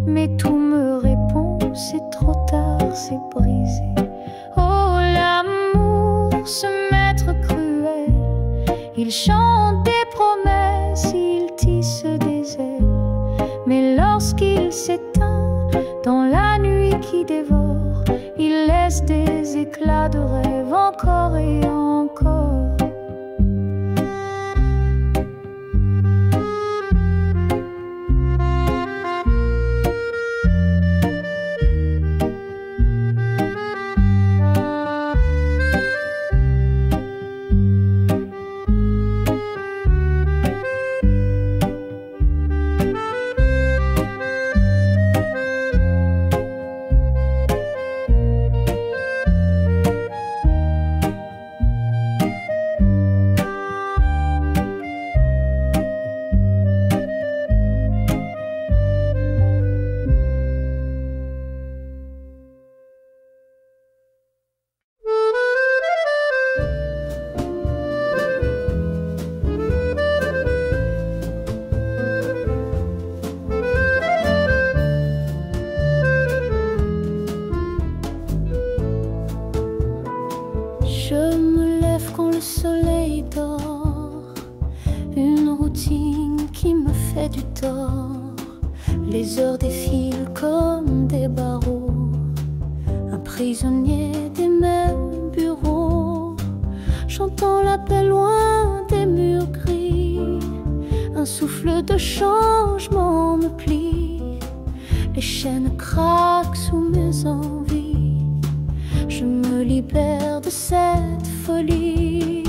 mais tout me répond, c'est trop tard, c'est brisé. Oh, l'amour, ce maître cruel, il chante des promesses, il tisse des ailes. Mais lorsqu'il s'éteint dans la nuit qui dévore, il laisse des éclats de rêve encore et encore. Du tort, les heures défilent comme des barreaux, un prisonnier des mêmes bureaux. J'entends l'appel loin des murs gris, un souffle de changement me plie. Les chaînes craquent sous mes envies, je me libère de cette folie.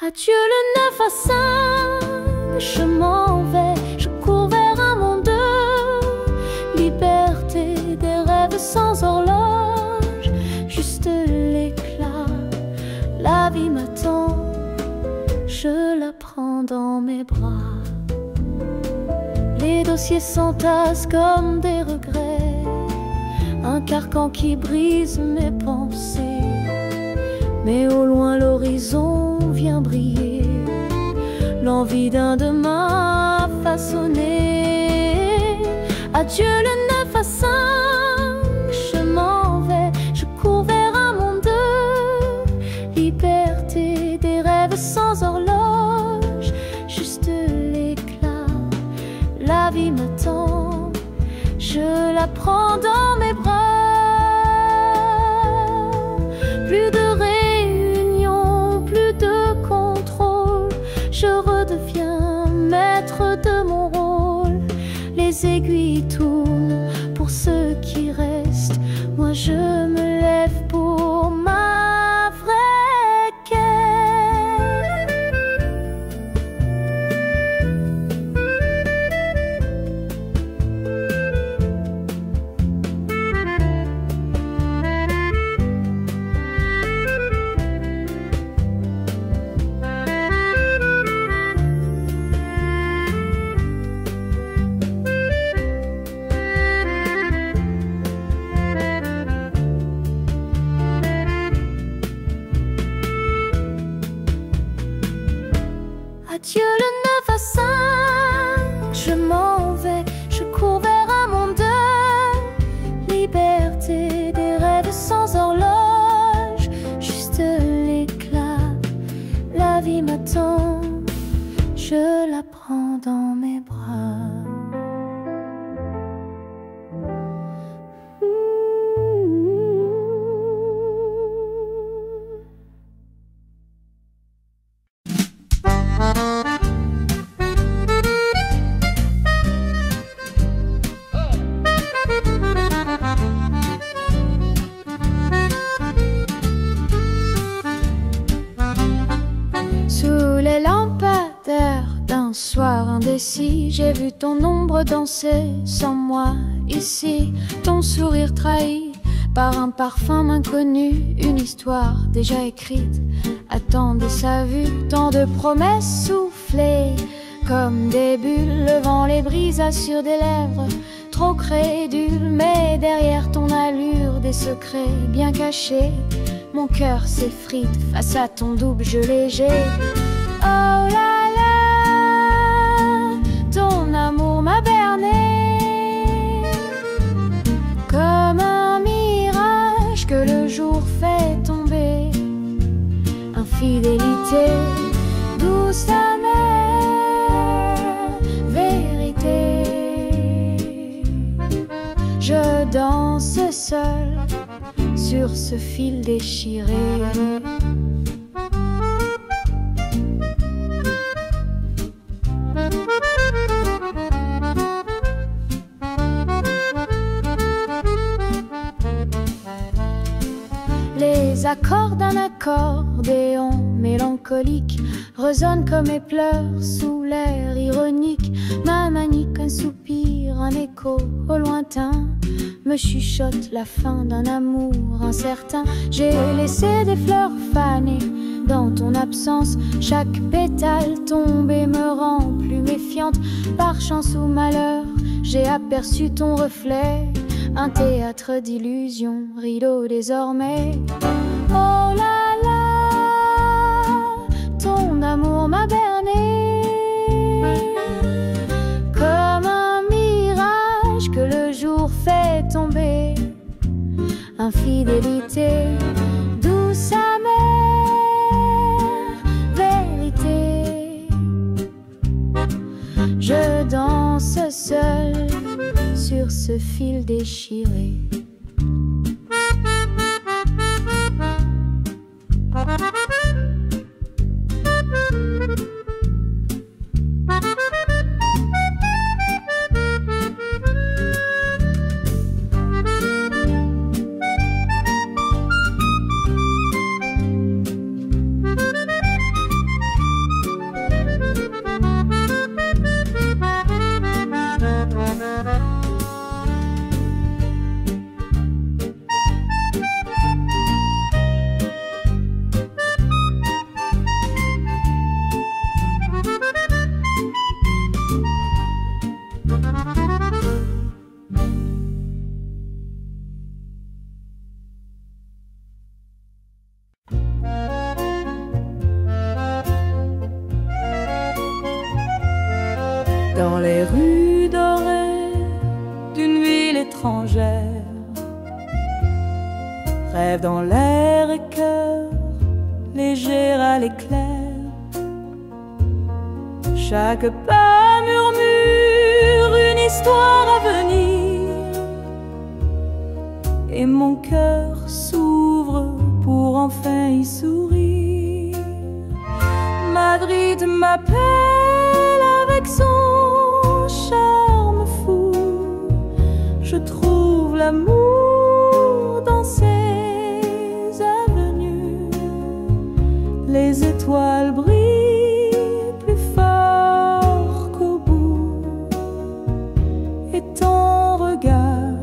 Adieu le 9 à 5, je m'en vais, je cours vers un monde de liberté, des rêves sans horloge, juste l'éclat. La vie m'attend, je la prends dans mes bras. Les dossiers s'entassent comme des regrets, un carcan qui brise mes pensées. Mais au loin l'horizon vient briller, l'envie d'un demain façonné. Adieu le 9 à 5, je m'en vais, je cours vers un monde de liberté, des rêves sans horloge, juste l'éclat. La vie m'attend, je la prends dans mes bras. Plus de réunion, plus de contrôle, je redeviens maître de mon rôle. Les aiguilles tournent pour ceux qui restent, moi je me lève pour ma vraie quête. Adieu le 9 à 5, je m'en vais, je cours vers un monde de liberté, des rêves sans horloge, juste l'éclat. La vie m'attend, je la prends dans mes bras. Sous les lampadaires d'un soir indécis, j'ai vu ton ombre danser sans moi ici. Ton sourire trahi par un parfum inconnu, une histoire déjà écrite attendait sa vue. Tant de promesses soufflées comme des bulles, le vent les brisa sur des lèvres trop crédules. Mais derrière ton allure, des secrets bien cachés, mon cœur s'effrite face à ton double jeu léger. Oh là là, ton amour m'a berné comme un mirage que le jour fait tomber. Infidélité, douce amère, vérité. Je danse seul sur ce fil déchiré. Les accords d'un accordéon mélancolique résonnent comme mes pleurs sous l'air ironique. Ma manique, un soupir, un écho au lointain me chuchote la fin d'un amour incertain. J'ai laissé des fleurs fanées dans ton absence, chaque pétale tombée me rend plus méfiante. Par chance ou malheur, j'ai aperçu ton reflet, un théâtre d'illusions, rideau désormais. Oh là là, ton amour m'a berné comme un mirage que le jour fait tomber. Infidélité, douce amère, vérité. Je danse seul sur ce fil déchiré. dans les rues dorées d'une ville étrangère. Rêve dans l'air et cœur léger à l'éclair. Chaque pas murmure une histoire à venir, et mon cœur s'ouvre pour enfin y sourire. Madrid m'appelle avec son charme fou. Je trouve l'amour dans ses avenues. Les étoiles brillent plus fort qu'au bout, et ton regard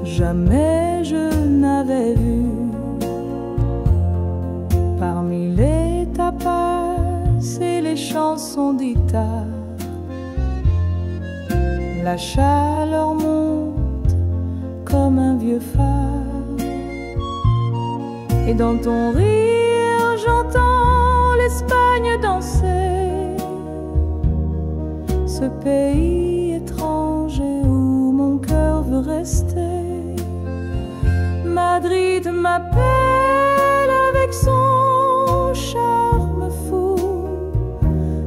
jamais je n'avais vu. Parmi les tapas et les chansons d'Ita, la chaleur monte comme un vieux phare, et dans ton rire j'entends l'Espagne danser, ce pays étranger où mon cœur veut rester. Madrid m'appelle avec son charme fou.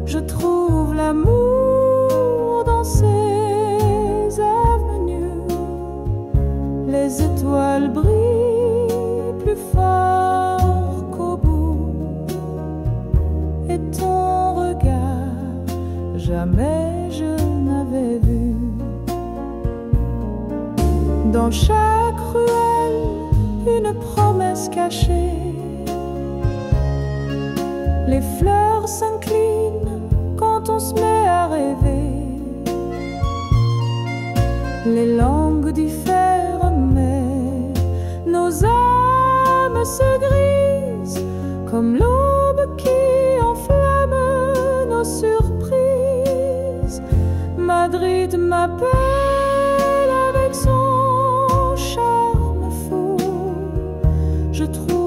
Je trouve l'amour dans ses avenues. Les étoiles brillent plus fort qu'au bout, et ton regard jamais je n'avais vu. Dans chaque ruelle une promesse cachée. Les fleurs s'inclinent quand on se met à rêver. Les langues diffèrent, mais nos âmes se grisent comme l'aube qui enflamme nos surprises. Madrid m'appelle avec son charme fou. Je trouve